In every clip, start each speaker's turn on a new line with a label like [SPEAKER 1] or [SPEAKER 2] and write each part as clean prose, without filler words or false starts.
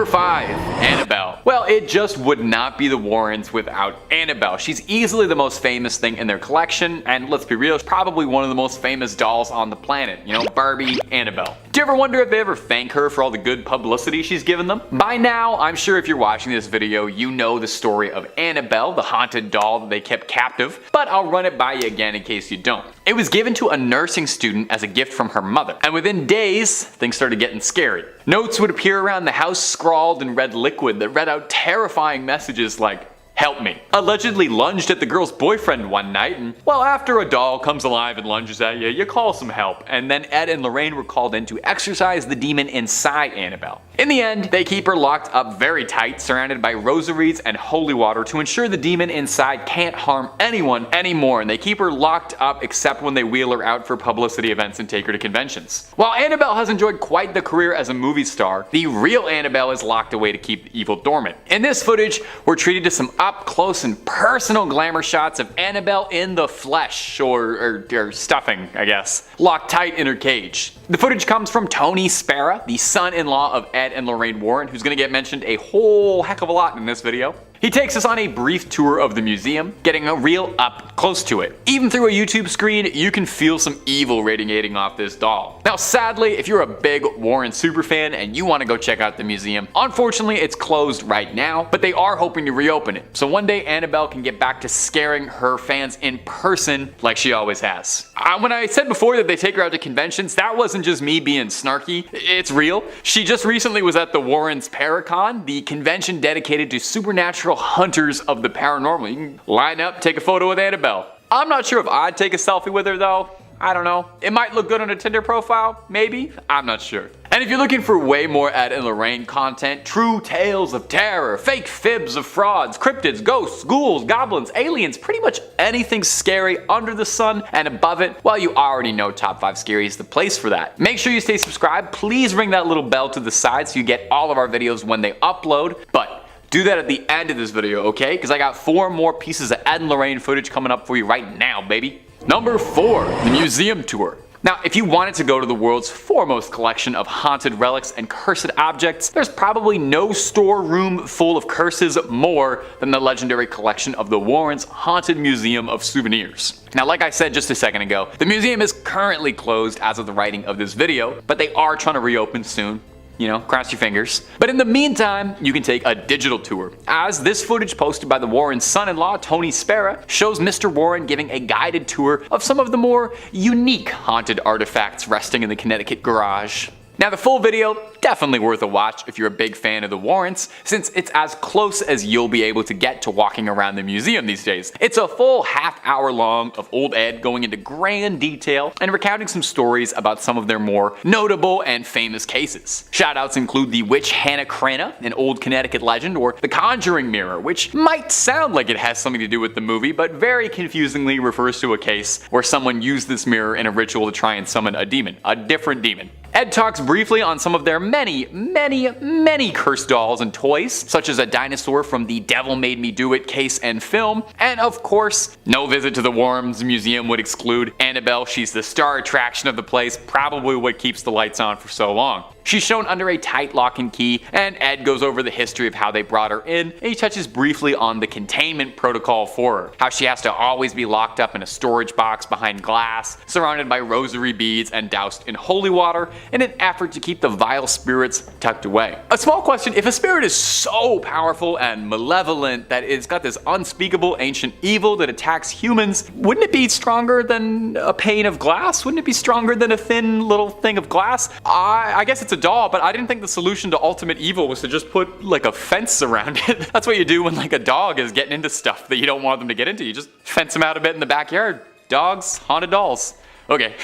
[SPEAKER 1] Number 5. Annabelle. Well, it just would not be the Warrens without Annabelle. She's easily the most famous thing in their collection, and let's be real, she's probably one of the most famous dolls on the planet. You know, Barbie, Annabelle. Do you ever wonder if they ever thank her for all the good publicity she's given them? By now, I'm sure if you're watching this video, you know the story of Annabelle, the haunted doll that they kept captive, but I'll run it by you again in case you don't. It was given to a nursing student as a gift from her mother, and within days, things started getting scary. Notes would appear around the house scrawled in red liquid that read out terrifying messages like, "Help me." Allegedly lunged at the girl's boyfriend one night, and well, after a doll comes alive and lunges at you, you call some help. And then Ed and Lorraine were called in to exorcise the demon inside Annabelle. In the end, they keep her locked up very tight, surrounded by rosaries and holy water to ensure the demon inside can't harm anyone anymore, and they keep her locked up except when they wheel her out for publicity events and take her to conventions. While Annabelle has enjoyed quite the career as a movie star, the real Annabelle is locked away to keep the evil dormant. In this footage, we're treated to some up close and personal glamour shots of Annabelle in the flesh, or stuffing, I guess, locked tight in her cage. The footage comes from Tony Spera, the son-in-law of Ed and Lorraine Warren, who's gonna get mentioned a whole heck of a lot in this video. He takes us on a brief tour of the museum, getting a real up close to it. Even through a YouTube screen, you can feel some evil radiating off this doll. Now sadly, if you're a big Warren superfan and you want to go check out the museum, unfortunately it's closed right now, but they are hoping to reopen it. So one day Annabelle can get back to scaring her fans in person like she always has. When I said before that they take her out to conventions, that wasn't just me being snarky, it's real. She just recently was at the Warrens Paracon, the convention dedicated to supernatural hunters of the paranormal. You can line up, take a photo with Annabelle. I'm not sure if I'd take a selfie with her though. I don't know. It might look good on a Tinder profile, maybe? I'm not sure. And if you're looking for way more Ed and Lorraine content, true tales of terror, fake fibs of frauds, cryptids, ghosts, ghouls, goblins, aliens, pretty much anything scary under the sun and above it, well, you already know Top 5 Scary is the place for that. Make sure you stay subscribed. Please ring that little bell to the side so you get all of our videos when they upload. But do that at the end of this video, okay? Because I got 4 more pieces of Ed and Lorraine footage coming up for you right now, baby. Number 4, the museum tour. Now, if you wanted to go to the world's foremost collection of haunted relics and cursed objects, there's probably no storeroom full of curses more than the legendary collection of the Warrens' Haunted Museum of Souvenirs. Now, like I said just a second ago, the museum is currently closed as of the writing of this video, but they are trying to reopen soon. You know, cross your fingers. But in the meantime, you can take a digital tour, as this footage posted by the Warrens' son-in-law, Tony Spera, shows Mr. Warren giving a guided tour of some of the more unique haunted artifacts resting in the Connecticut garage. Now the full video, definitely worth a watch if you're a big fan of the Warrens, since it's as close as you'll be able to get to walking around the museum these days. It's a full half-hour long of old Ed going into grand detail and recounting some stories about some of their more notable and famous cases. Shoutouts include the witch Hannah Cranna, an old Connecticut legend, or the conjuring mirror, which might sound like it has something to do with the movie, but very confusingly refers to a case where someone used this mirror in a ritual to try and summon a demon, a different demon. Ed talks briefly on some of their many cursed dolls and toys, such as a dinosaur from the Devil Made Me Do It case and film, and of course, no visit to the Warrens Museum would exclude Annabelle. She's the star attraction of the place, probably what keeps the lights on for so long. She's shown under a tight lock and key, and Ed goes over the history of how they brought her in, and he touches briefly on the containment protocol for her, how she has to always be locked up in a storage box behind glass, surrounded by rosary beads and doused in holy water, in an effort to keep the vile spirits tucked away. A small question: if a spirit is so powerful and malevolent that it's got this unspeakable ancient evil that attacks humans, wouldn't it be stronger than a pane of glass? Wouldn't it be stronger than a thin little thing of glass? I guess it's a doll, but I didn't think the solution to ultimate evil was to just put like a fence around it. That's what you do when like a dog is getting into stuff that you don't want them to get into. You just fence them out a bit in the backyard. Dogs, haunted dolls. Okay.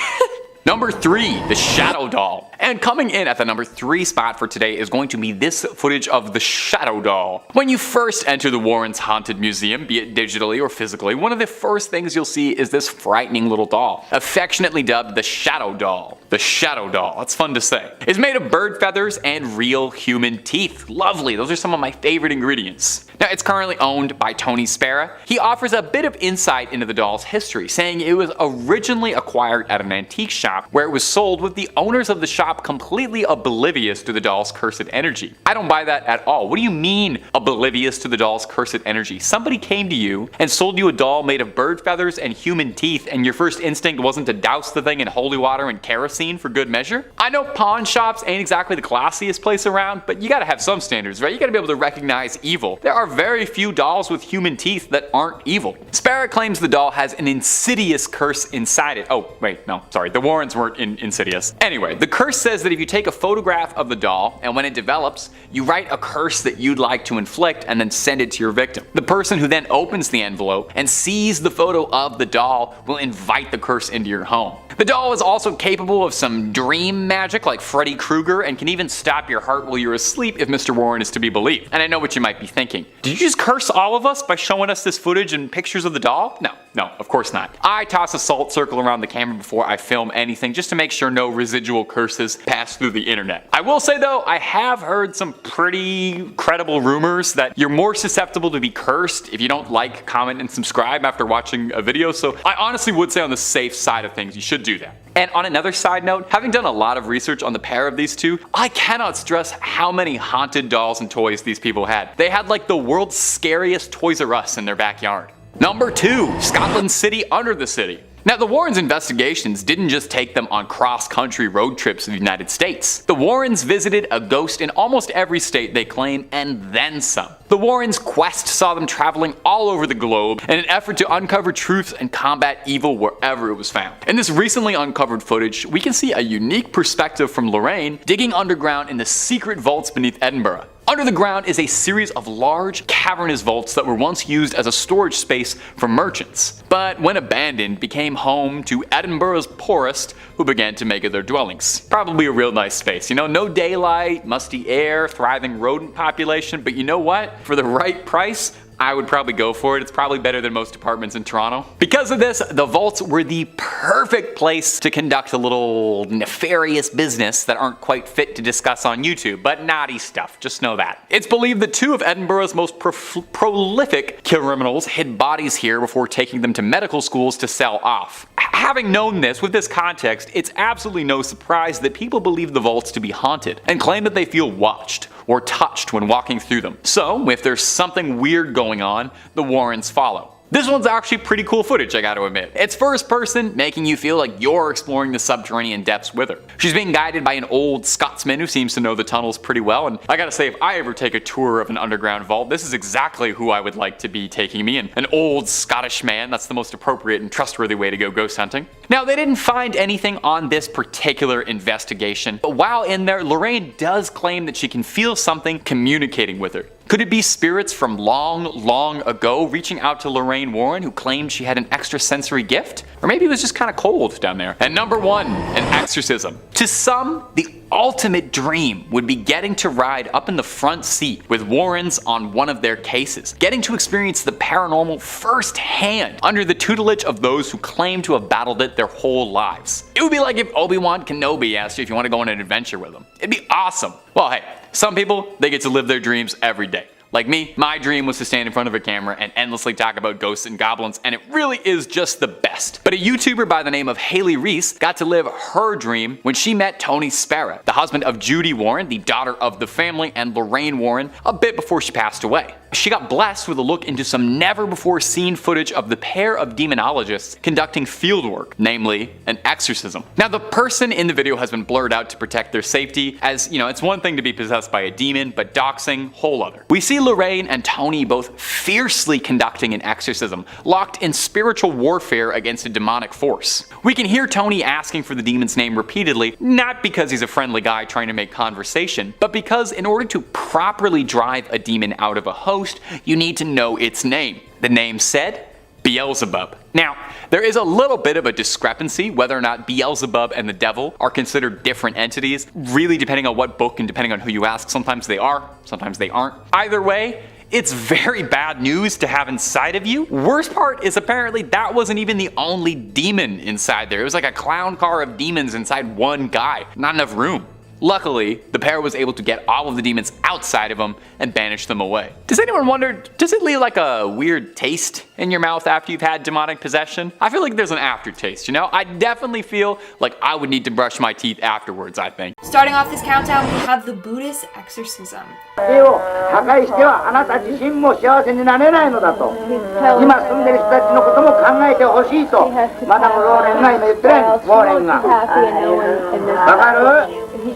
[SPEAKER 1] Number 3, the Shadow Doll. And coming in at the number 3 spot for today is going to be this footage of the Shadow Doll. When you first enter the Warrens' Haunted Museum, be it digitally or physically, one of the first things you'll see is this frightening little doll, affectionately dubbed the Shadow Doll. The Shadow Doll, that's fun to say. It's made of bird feathers and real human teeth. Lovely, those are some of my favorite ingredients. Now, it's currently owned by Tony Spera. He offers a bit of insight into the doll's history, saying it was originally acquired at an antique shop where it was sold with the owners of the shop shop completely oblivious to the doll's cursed energy. I don't buy that at all. What do you mean oblivious to the doll's cursed energy? Somebody came to you and sold you a doll made of bird feathers and human teeth, and your first instinct wasn't to douse the thing in holy water and kerosene for good measure? I know pawn shops ain't exactly the classiest place around, but you gotta have some standards, right? You gotta be able to recognize evil. There are very few dolls with human teeth that aren't evil. Sparrow claims the doll has an insidious curse inside it. Oh, wait, no, sorry, the Warrens weren't insidious. Anyway, the curse says that if you take a photograph of the doll, and when it develops, you write a curse that you'd like to inflict and then send it to your victim. The person who then opens the envelope and sees the photo of the doll will invite the curse into your home. The doll is also capable of some dream magic like Freddy Krueger and can even stop your heart while you're asleep if Mr. Warren is to be believed. And I know what you might be thinking. Did you just curse all of us by showing us this footage and pictures of the doll? No, of course not. I toss a salt circle around the camera before I film anything just to make sure no residual curses pass through the internet. I will say though, I have heard some pretty credible rumors that you're more susceptible to be cursed if you don't like, comment, and subscribe after watching a video, so I honestly would say on the safe side of things, you should do that. And on another side note, having done a lot of research on the pair of these two, I cannot stress how many haunted dolls and toys these people had. They had like the world's scariest Toys R Us in their backyard. Number 2, Scotland City under the city. Now, the Warrens' investigations didn't just take them on cross-country road trips in the United States. The Warrens visited a ghost in almost every state they claim, and then some. The Warrens' quest saw them traveling all over the globe in an effort to uncover truths and combat evil wherever it was found. In this recently uncovered footage, we can see a unique perspective from Lorraine digging underground in the secret vaults beneath Edinburgh. Under the ground is a series of large, cavernous vaults that were once used as a storage space for merchants, but when abandoned became home to Edinburgh's poorest, who began to make it their dwellings. Probably a real nice space, you know, no daylight, musty air, thriving rodent population, but you know what? For the right price, I would probably go for it. It's probably better than most apartments in Toronto. Because of this, the vaults were the perfect place to conduct a little nefarious business that aren't quite fit to discuss on YouTube, but naughty stuff, just know that. It's believed that 2 of Edinburgh's most prolific criminals hid bodies here before taking them to medical schools to sell off. Having known this, with this context, it's absolutely no surprise that people believe the vaults to be haunted and claim that they feel watched or touched when walking through them. So, if there's something weird going on, the Warrens follow. This one's actually pretty cool footage, I gotta admit. It's first person, making you feel like you're exploring the subterranean depths with her. She's being guided by an old Scotsman who seems to know the tunnels pretty well, and I gotta say, if I ever take a tour of an underground vault, this is exactly who I would like to be taking me, and an old Scottish man. That's the most appropriate and trustworthy way to go ghost hunting. Now, they didn't find anything on this particular investigation, but while in there, Lorraine does claim that she can feel something communicating with her. Could it be spirits from long ago reaching out to Lorraine Warren, who claimed she had an extrasensory gift? Or maybe it was just kind of cold down there. And number 1, an exorcism. To some, the ultimate dream would be getting to ride up in the front seat with Warrens on one of their cases, getting to experience the paranormal firsthand under the tutelage of those who claim to have battled it their whole lives. It would be like if Obi-Wan Kenobi asked you if you want to go on an adventure with him. It'd be awesome. Well, hey, some people, they get to live their dreams every day. Like me, my dream was to stand in front of a camera and endlessly talk about ghosts and goblins, and it really is just the best. But a YouTuber by the name of Haley Reese got to live her dream when she met Tony Sparrow, the husband of Judy Warren, the daughter of the family, and Lorraine Warren, a bit before she passed away. She got blessed with a look into some never-before-seen footage of the pair of demonologists conducting fieldwork, namely an exorcism. Now, the person in the video has been blurred out to protect their safety, as, you know, it's one thing to be possessed by a demon, but doxing, whole other. We see Lorraine and Tony both fiercely conducting an exorcism, locked in spiritual warfare against a demonic force. We can hear Tony asking for the demon's name repeatedly, not because he's a friendly guy trying to make conversation, but because in order to properly drive a demon out of a host, you need to know its name. The name said, Beelzebub. Now, there is a little bit of a discrepancy whether or not Beelzebub and the devil are considered different entities, really depending on what book and depending on who you ask. Sometimes they are, sometimes they aren't. Either way, it's very bad news to have inside of you. Worst part is apparently that wasn't even the only demon inside there. It was like a clown car of demons inside one guy. Not enough room. Luckily, the pair was able to get all of the demons outside of them and banish them away. Does anyone wonder, does it leave like a weird taste in your mouth after you've had demonic possession? I feel like there's an aftertaste, you know? I definitely feel like I would need to brush my teeth afterwards, I think.
[SPEAKER 2] Starting off this countdown, we have the Buddhist exorcism.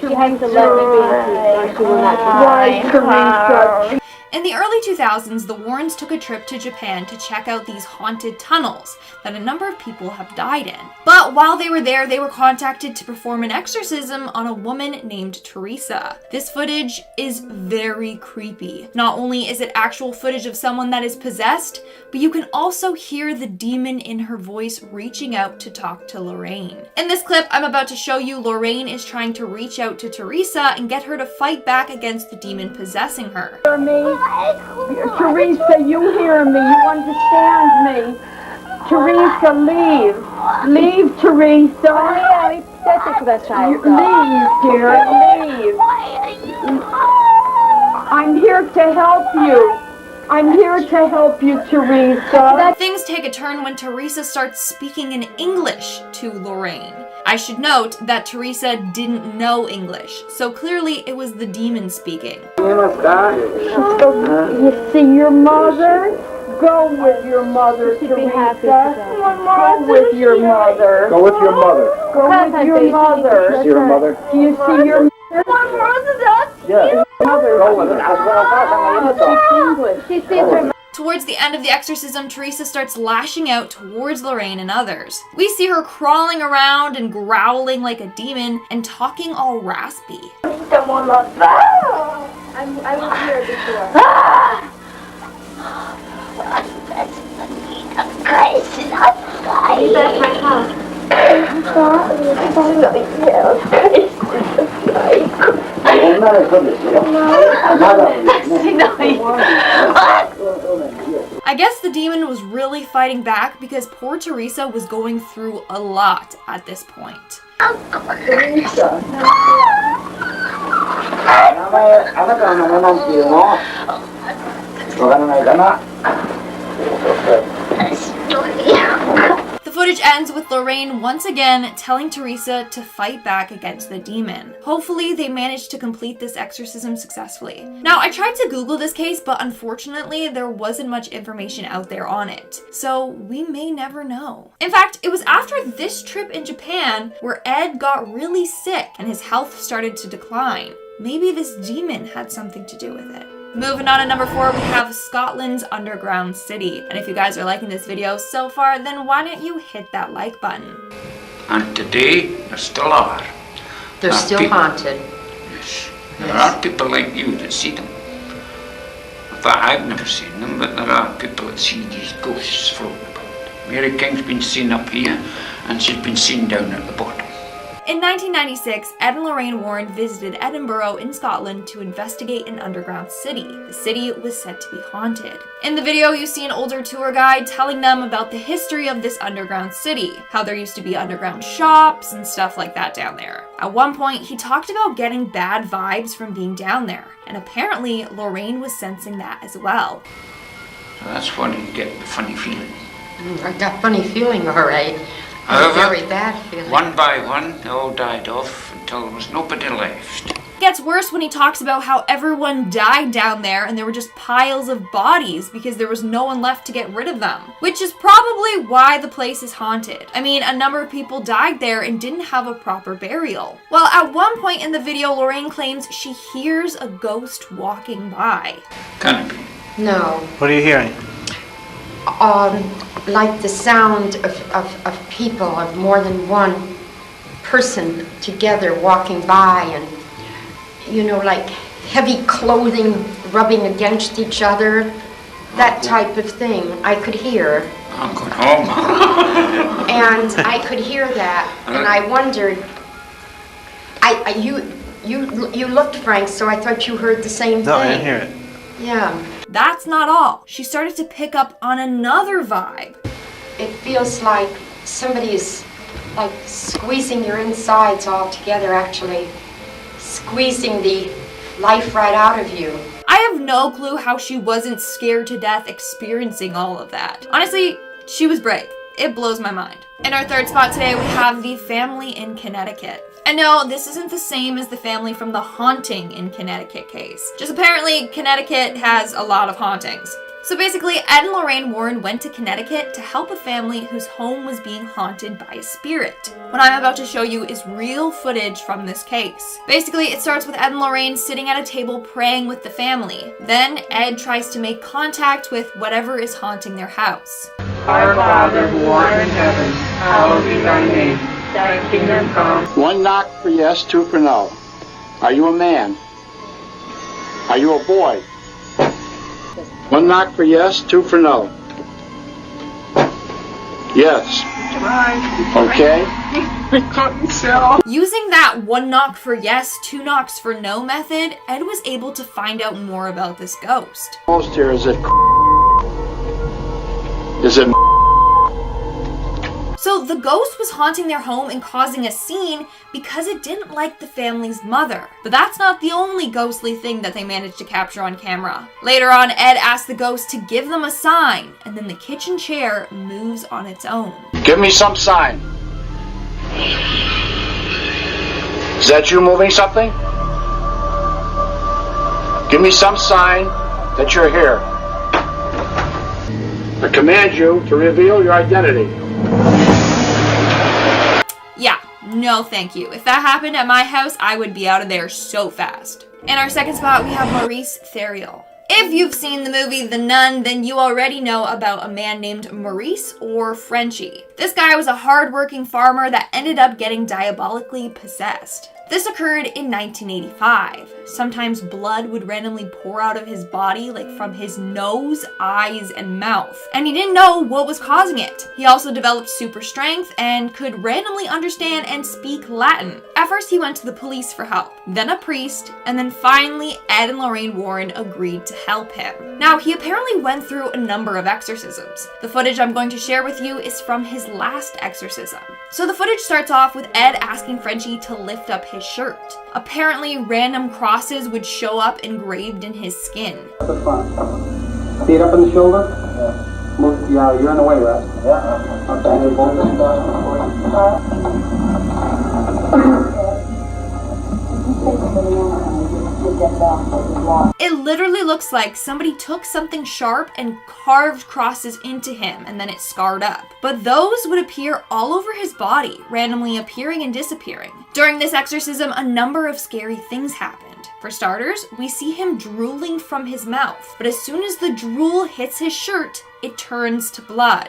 [SPEAKER 3] She has to let me be. She will not cry.
[SPEAKER 2] In the early 2000s, the Warrens took a trip to Japan to check out these haunted tunnels that a number of people have died in. But while they were there, they were contacted to perform an exorcism on a woman named Teresa. This footage is very creepy. Not only is it actual footage of someone that is possessed, but you can also hear the demon in her voice reaching out to talk to Lorraine. In this clip I'm about to show you, Lorraine is trying to reach out to Teresa and get her to fight back against the demon possessing her.
[SPEAKER 3] Hear me? Teresa, you hear me. You understand me. Teresa, leave. Leave, Teresa. Leave, dear. Leave. I'm here to help you. I'm here to help you, Teresa.
[SPEAKER 2] Things take a turn when Teresa starts speaking in English to Lorraine. I should note that Teresa didn't know English, so clearly it was the demon speaking.
[SPEAKER 3] You see your mother? Go with your mother, Teresa. Go with your mother.
[SPEAKER 4] Go with your mother.
[SPEAKER 3] Go with your mother.
[SPEAKER 4] See your mother?
[SPEAKER 3] Do you see your mother?
[SPEAKER 4] Yes.
[SPEAKER 3] Mother.
[SPEAKER 4] Go with her.
[SPEAKER 3] She speaks English. She sees her.
[SPEAKER 2] Towards the end of the exorcism, Teresa starts lashing out towards Lorraine and others. We see her crawling around and growling like a demon and talking all raspy.
[SPEAKER 3] I was here before. That's my house.
[SPEAKER 2] I guess the demon was really fighting back because poor Teresa was going through a lot at this point. The footage ends with Lorraine once again telling Teresa to fight back against the demon. Hopefully they managed to complete this exorcism successfully. Now, I tried to Google this case, but unfortunately there wasn't much information out there on it, so we may never know. In fact, it was after this trip in Japan where Ed got really sick and his health started to decline. Maybe this demon had something to do with it. Moving on to number 4, we have Scotland's underground city. And if you guys are liking this video so far, then why don't you hit that like button?
[SPEAKER 5] And today, there still are.
[SPEAKER 6] They're still haunted.
[SPEAKER 5] Yes. There are people like you that see them. In fact, I've never seen them, but there are people that see these ghosts floating about. Mary King's been seen up here, and she's been seen down at the bottom.
[SPEAKER 2] In 1996, Ed and Lorraine Warren visited Edinburgh in Scotland to investigate an underground city. The city was said to be haunted. In the video, you see an older tour guide telling them about the history of this underground city, how there used to be underground shops and stuff like that down there. At one point, he talked about getting bad vibes from being down there, and apparently Lorraine was sensing that as well.
[SPEAKER 5] So that's when you get the funny feeling.
[SPEAKER 6] I got funny feeling, all right.
[SPEAKER 5] However,
[SPEAKER 6] very bad feeling.
[SPEAKER 5] one by one, they all died off until there was nobody left.
[SPEAKER 2] It gets worse when he talks about how everyone died down there and there were just piles of bodies because there was no one left to get rid of them. Which is probably why the place is haunted. I mean, a number of people died there and didn't have a proper burial. Well, at one point in the video, Lorraine claims she hears a ghost walking by.
[SPEAKER 5] Can it be?
[SPEAKER 6] No.
[SPEAKER 4] What are you hearing?
[SPEAKER 6] Like the sound of people, of more than one person together walking by, and, you know, like heavy clothing rubbing against each other, that type of thing I could hear.
[SPEAKER 5] I'm going home.
[SPEAKER 6] And I could hear that, and I wondered, you looked, Frank, so I thought you heard the same thing.
[SPEAKER 4] No, I didn't hear it.
[SPEAKER 6] Yeah.
[SPEAKER 2] That's not all. She started to pick up on another vibe.
[SPEAKER 6] It feels like somebody's like squeezing your insides all together, actually squeezing the life right out of you.
[SPEAKER 2] I have no clue how she wasn't scared to death experiencing all of that. Honestly, she was brave. It blows my mind. In our third spot today, we have the family in Connecticut. And no, this isn't the same as the family from the haunting in Connecticut case. Just apparently, Connecticut has a lot of hauntings. So basically, Ed and Lorraine Warren went to Connecticut to help a family whose home was being haunted by a spirit. What I'm about to show you is real footage from this case. Basically, it starts with Ed and Lorraine sitting at a table praying with the family. Then, Ed tries to make contact with whatever is haunting their house.
[SPEAKER 3] Our Father who art in heaven, hallowed be thy name. Thy kingdom come.
[SPEAKER 4] One knock for yes, two for no. Are you a man? Are you a boy? One knock for yes, two for no. Yes. Okay.
[SPEAKER 2] Using that one knock for yes, two knocks for no method, Ed was able to find out more about this ghost.
[SPEAKER 4] Most here is it. Is it?
[SPEAKER 2] So the ghost was haunting their home and causing a scene because it didn't like the family's mother. But that's not the only ghostly thing that they managed to capture on camera. Later on, Ed asked the ghost to give them a sign, and then the kitchen chair moves on its own.
[SPEAKER 4] Give me some sign. Is that you moving something? Give me some sign that you're here. I command you to reveal your identity.
[SPEAKER 2] Yeah, no thank you. If that happened at my house, I would be out of there so fast. In our second spot, we have Maurice Theriault. If you've seen the movie The Nun, then you already know about a man named Maurice, or Frenchie. This guy was a hard-working farmer that ended up getting diabolically possessed. This occurred in 1985. Sometimes blood would randomly pour out of his body, like from his nose, eyes, and mouth. And he didn't know what was causing it. He also developed super strength and could randomly understand and speak Latin. At first, he went to the police for help, then a priest, and then finally Ed and Lorraine Warren agreed to help him. Now, he apparently went through a number of exorcisms. The footage I'm going to share with you is from his last exorcism. So the footage starts off with Ed asking Frenchie to lift up his shirt. Apparently, random crosses would show up engraved in his skin.
[SPEAKER 7] The front. Feet up in the shoulder? Yeah. Move, yeah, you're in the way, right? Yeah. Okay, you're both in
[SPEAKER 2] It literally looks like somebody took something sharp and carved crosses into him, and then it scarred up. But those would appear all over his body, randomly appearing and disappearing. During this exorcism, a number of scary things happened. For starters, we see him drooling from his mouth, but as soon as the drool hits his shirt, it turns to blood.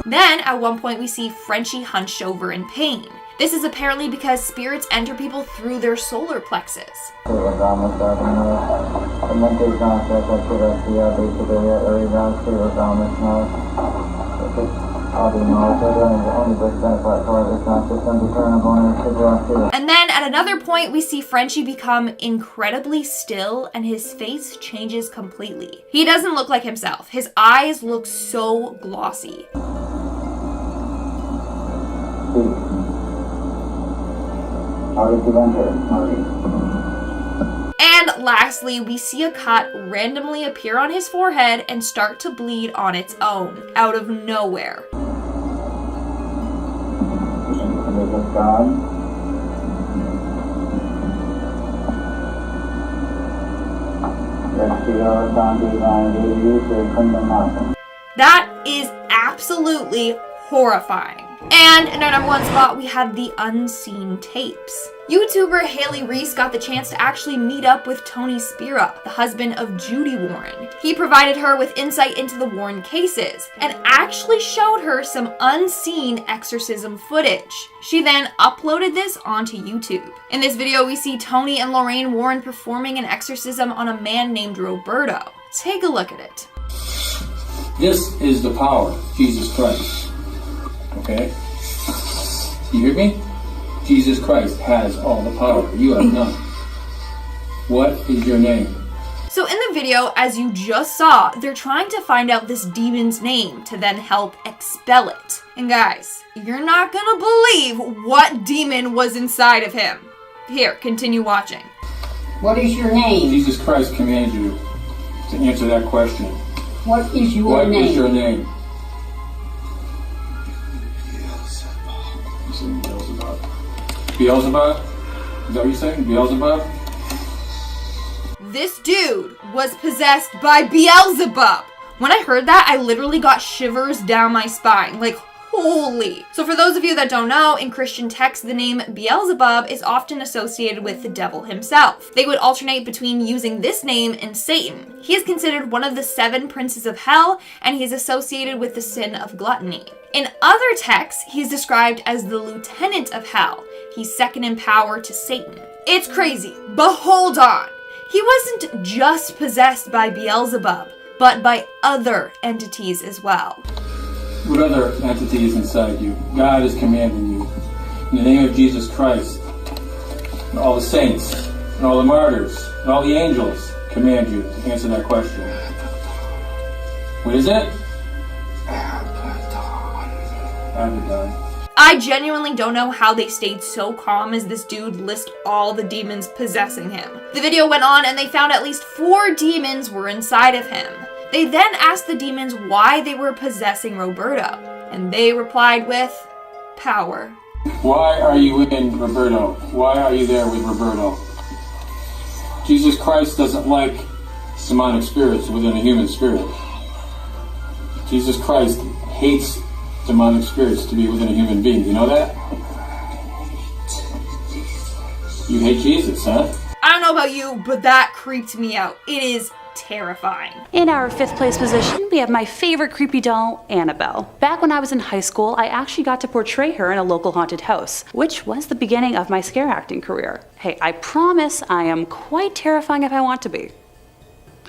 [SPEAKER 2] Then, at one point, we see Frenchie hunched over in pain. This is apparently because spirits enter people through their solar plexus. And then at another point, we see Frenchie become incredibly still and his face changes completely. He doesn't look like himself. His eyes look so glossy. And lastly, we see a cut randomly appear on his forehead and start to bleed on its own, out of nowhere. That is absolutely horrifying. And in our number one spot, we had the unseen tapes. YouTuber Haley Reese got the chance to actually meet up with Tony Spira, the husband of Judy Warren. He provided her with insight into the Warren cases and actually showed her some unseen exorcism footage. She then uploaded this onto YouTube. In this video, we see Tony and Lorraine Warren performing an exorcism on a man named Roberto. Take a look at it.
[SPEAKER 8] This is the power of Jesus Christ.
[SPEAKER 7] okay? You hear me? Jesus Christ has all the power. You have none. What is your name?
[SPEAKER 2] So in the video, as you just saw, they're trying to find out this demon's name to then help expel it. And guys, you're not gonna believe what demon was inside of him. Here, continue watching.
[SPEAKER 3] What is your name?
[SPEAKER 7] Jesus Christ commanded you to answer that question.
[SPEAKER 3] What is your name?
[SPEAKER 7] What is your name? You saying Beelzebub? Beelzebub? Is that what you're saying? Beelzebub?
[SPEAKER 2] This dude was possessed by Beelzebub. When I heard that, I literally got shivers down my spine. Like, holy. So for those of you that don't know, in Christian texts, the name Beelzebub is often associated with the devil himself. They would alternate between using this name and Satan. He is considered one of the 7 princes of hell, and he is associated with the sin of gluttony. In other texts, he's described as the lieutenant of hell. He's second in power to Satan. It's crazy, but hold on. He wasn't just possessed by Beelzebub, but by other entities as well.
[SPEAKER 7] What other entity is inside you? God is commanding you. In the name of Jesus Christ, and all the saints, and all the martyrs, and all the angels command you to answer that question. What is it? Abaddon.
[SPEAKER 2] I genuinely don't know how they stayed so calm as this dude lists all the demons possessing him. The video went on and they found at least 4 demons were inside of him. They then asked the demons why they were possessing Roberto, and they replied with, power.
[SPEAKER 7] Why are you in Roberto? Why are you there with Roberto? Jesus Christ doesn't like demonic spirits within a human spirit. Jesus Christ hates demonic spirits to be within a human being. You know that? You hate Jesus, huh?
[SPEAKER 2] I don't know about you, but that creeped me out. It is terrifying.
[SPEAKER 8] In our 5th place position, we have my favorite creepy doll, Annabelle. Back when I was in high school, I actually got to portray her in a local haunted house, which was the beginning of my scare acting career. Hey, I promise I am quite terrifying if I want to be.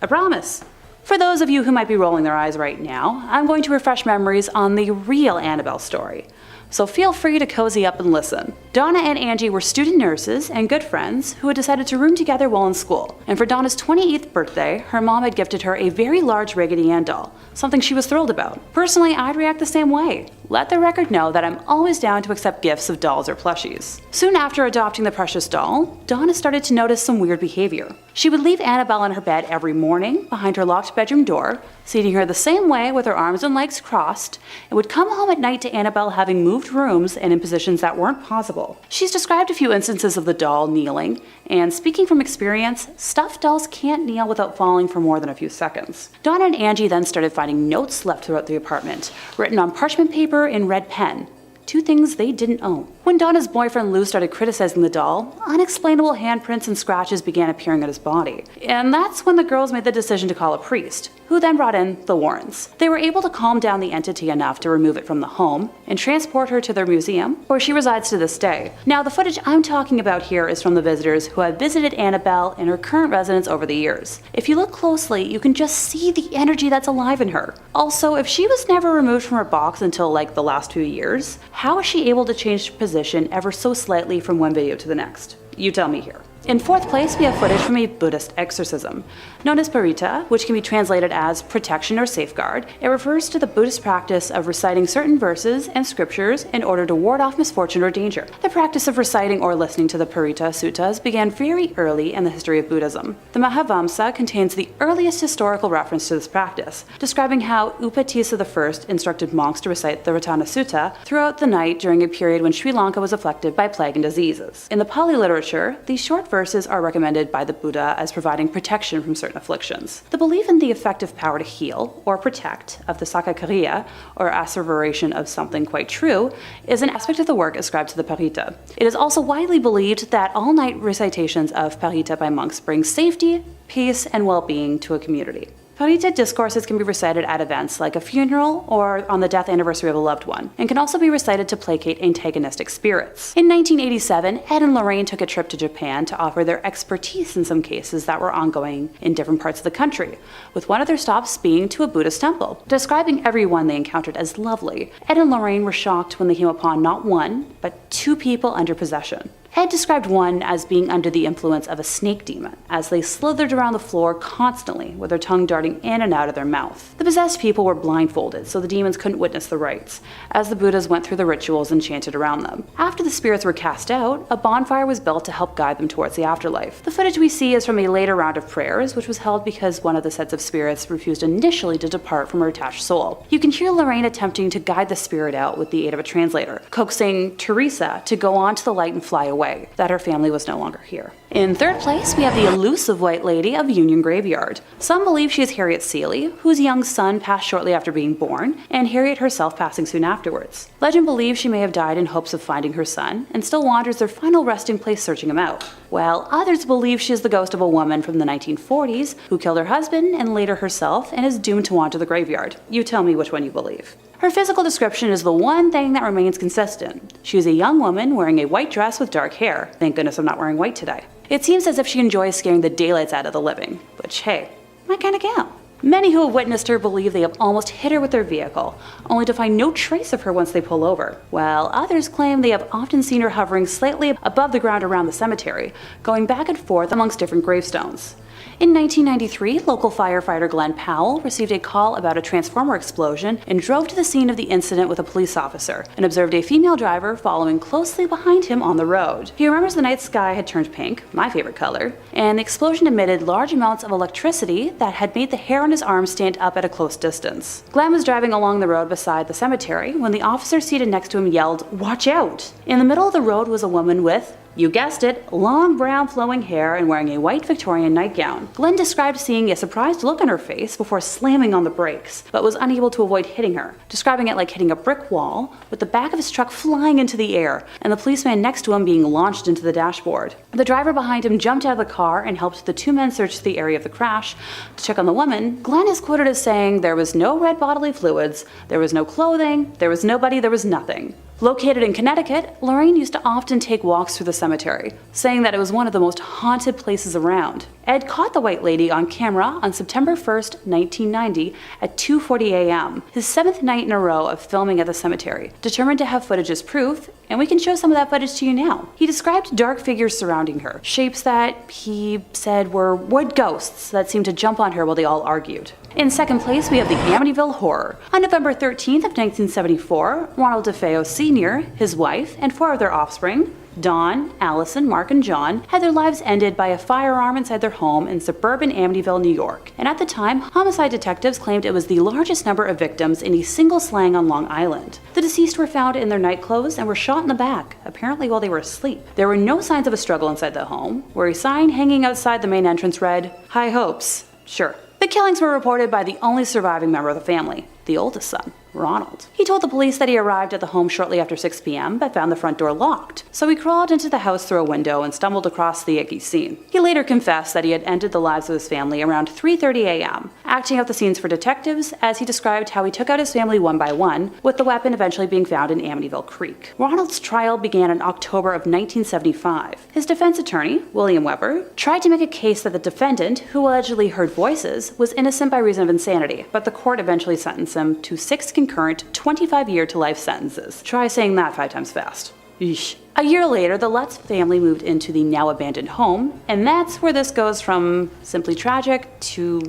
[SPEAKER 8] I promise. For those of you who might be rolling their eyes right now, I'm going to refresh memories on the real Annabelle story. So feel free to cozy up and listen. Donna and Angie were student nurses and good friends who had decided to room together while in school. And for Donna's 28th birthday, her mom had gifted her a very large Raggedy Ann doll, something she was thrilled about. Personally, I'd react the same way. Let the record know that I'm always down to accept gifts of dolls or plushies. Soon after adopting the precious doll, Donna started to notice some weird behavior. She would leave Annabelle in her bed every morning behind her locked bedroom door, seating her the same way with her arms and legs crossed, and would come home at night to Annabelle having moved rooms and in positions that weren't possible. She's described a few instances of the doll kneeling, and speaking from experience, stuffed dolls can't kneel without falling for more than a few seconds. Donna and Angie then started finding notes left throughout the apartment, written on parchment paper in red pen. 2 things they didn't own. When Donna's boyfriend Lou started criticizing the doll, unexplainable handprints and scratches began appearing on his body. And that's when the girls made the decision to call a priest, who then brought in the Warrens. They were able to calm down the entity enough to remove it from the home and transport her to their museum, where she resides to this day. Now, the footage I'm talking about here is from the visitors who have visited Annabelle in her current residence over the years. If you look closely, you can just see the energy that's alive in her. Also, if she was never removed from her box until like the last few years, how is she able to change position ever so slightly from one video to the next? You tell me here. In 4th place, we have footage from a Buddhist exorcism. Known as parita, which can be translated as protection or safeguard, it refers to the Buddhist practice of reciting certain verses and scriptures in order to ward off misfortune or danger. The practice of reciting or listening to the parita suttas began very early in the history of Buddhism. The Mahavamsa contains the earliest historical reference to this practice, describing how Upatissa I instructed monks to recite the Ratana Sutta throughout the night during a period when Sri Lanka was afflicted by plague and diseases. In the Pali literature, these short verses are recommended by the Buddha as providing protection from certain afflictions. The belief in the effective power to heal or protect of the Sakakariya, or asseveration of something quite true, is an aspect of the work ascribed to the Parita. It is also widely believed that all-night recitations of Parita by monks bring safety, peace, and well-being to a community. Parita discourses can be recited at events like a funeral or on the death anniversary of a loved one, and can also be recited to placate antagonistic spirits. In 1987, Ed and Lorraine took a trip to Japan to offer their expertise in some cases that were ongoing in different parts of the country, with one of their stops being to a Buddhist temple. Describing everyone they encountered as lovely, Ed and Lorraine were shocked when they came upon not one, but 2 people under possession. Ed described one as being under the influence of a snake demon, as they slithered around the floor constantly with their tongue darting in and out of their mouth. The possessed people were blindfolded, so the demons couldn't witness the rites, as the Buddhas went through the rituals and chanted around them. After the spirits were cast out, a bonfire was built to help guide them towards the afterlife. The footage we see is from a later round of prayers, which was held because one of the sets of spirits refused initially to depart from her attached soul. You can hear Lorraine attempting to guide the spirit out with the aid of a translator, coaxing Teresa to go on to the light and fly away, that her family was no longer here. In third place, we have the elusive White Lady of Union Graveyard. Some believe she is Harriet Seeley, whose young son passed shortly after being born, and Harriet herself passing soon afterwards. Legend believes she may have died in hopes of finding her son, and still wanders their final resting place searching him out, while others believe she is the ghost of a woman from the 1940s who killed her husband and later herself and is doomed to wander the graveyard. You tell me which one you believe. Her physical description is the one thing that remains consistent. She is a young woman wearing a white dress with dark hair. Thank goodness I'm not wearing white today. It seems as if she enjoys scaring the daylights out of the living, which, hey, my kind of gal. Many who have witnessed her believe they have almost hit her with their vehicle, only to find no trace of her once they pull over, while others claim they have often seen her hovering slightly above the ground around the cemetery, going back and forth amongst different gravestones. In 1993, local firefighter Glenn Powell received a call about a transformer explosion and drove to the scene of the incident with a police officer and observed a female driver following closely behind him on the road. He remembers the night sky had turned pink, my favorite color, and the explosion emitted large amounts of electricity that had made the hair on his arm stand up at a close distance. Glenn was driving along the road beside the cemetery when the officer seated next to him yelled, "Watch out!" In the middle of the road was a woman with, you guessed it, long brown flowing hair and wearing a white Victorian nightgown. Glenn described seeing a surprised look on her face before slamming on the brakes, but was unable to avoid hitting her, describing it like hitting a brick wall, with the back of his truck flying into the air and the policeman next to him being launched into the dashboard. The driver behind him jumped out of the car and helped the 2 men search the area of the crash to check on the woman. Glenn is quoted as saying, "There was no red bodily fluids, there was no clothing, there was nobody, there was nothing." Located in Connecticut, Lorraine used to often take walks through the cemetery, saying that it was one of the most haunted places around. Ed caught the White Lady on camera on September 1st, 1990 at 2:40 a.m., his 7th night in a row of filming at the cemetery, determined to have footage as proof, and we can show some of that footage to you now. He described dark figures surrounding her, shapes that he said were wood ghosts that seemed to jump on her while they all argued. In second place, we have the Amityville Horror. On November 13th of 1974, Ronald DeFeo Sr., his wife, and 4 of their offspring, Dawn, Allison, Mark, and John, had their lives ended by a firearm inside their home in suburban Amityville, New York. And at the time, homicide detectives claimed it was the largest number of victims in a single slang on Long Island. The deceased were found in their nightclothes and were shot in the back, apparently while they were asleep. There were no signs of a struggle inside the home, where a sign hanging outside the main entrance read, "High hopes." Sure. The killings were reported by the only surviving member of the family, the oldest son, Ronald. He told the police that he arrived at the home shortly after 6 p.m. but found the front door locked, so he crawled into the house through a window and stumbled across the icky scene. He later confessed that he had ended the lives of his family around 3:30 a.m., acting out the scenes for detectives as he described how he took out his family one by one, with the weapon eventually being found in Amityville Creek. Ronald's trial began in October of 1975. His defense attorney, William Weber, tried to make a case that the defendant, who allegedly heard voices, was innocent by reason of insanity, but the court eventually sentenced him to 6 concurrent 25-year to life sentences. Try saying that 5 times fast. Eesh. A year later, the Lutz family moved into the now abandoned home, and that's where this goes from simply tragic to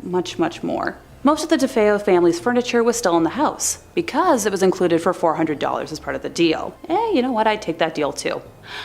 [SPEAKER 8] much, much more. Most of the DeFeo family's furniture was still in the house, because it was included for $400 as part of the deal. You know what, I'd take that deal too.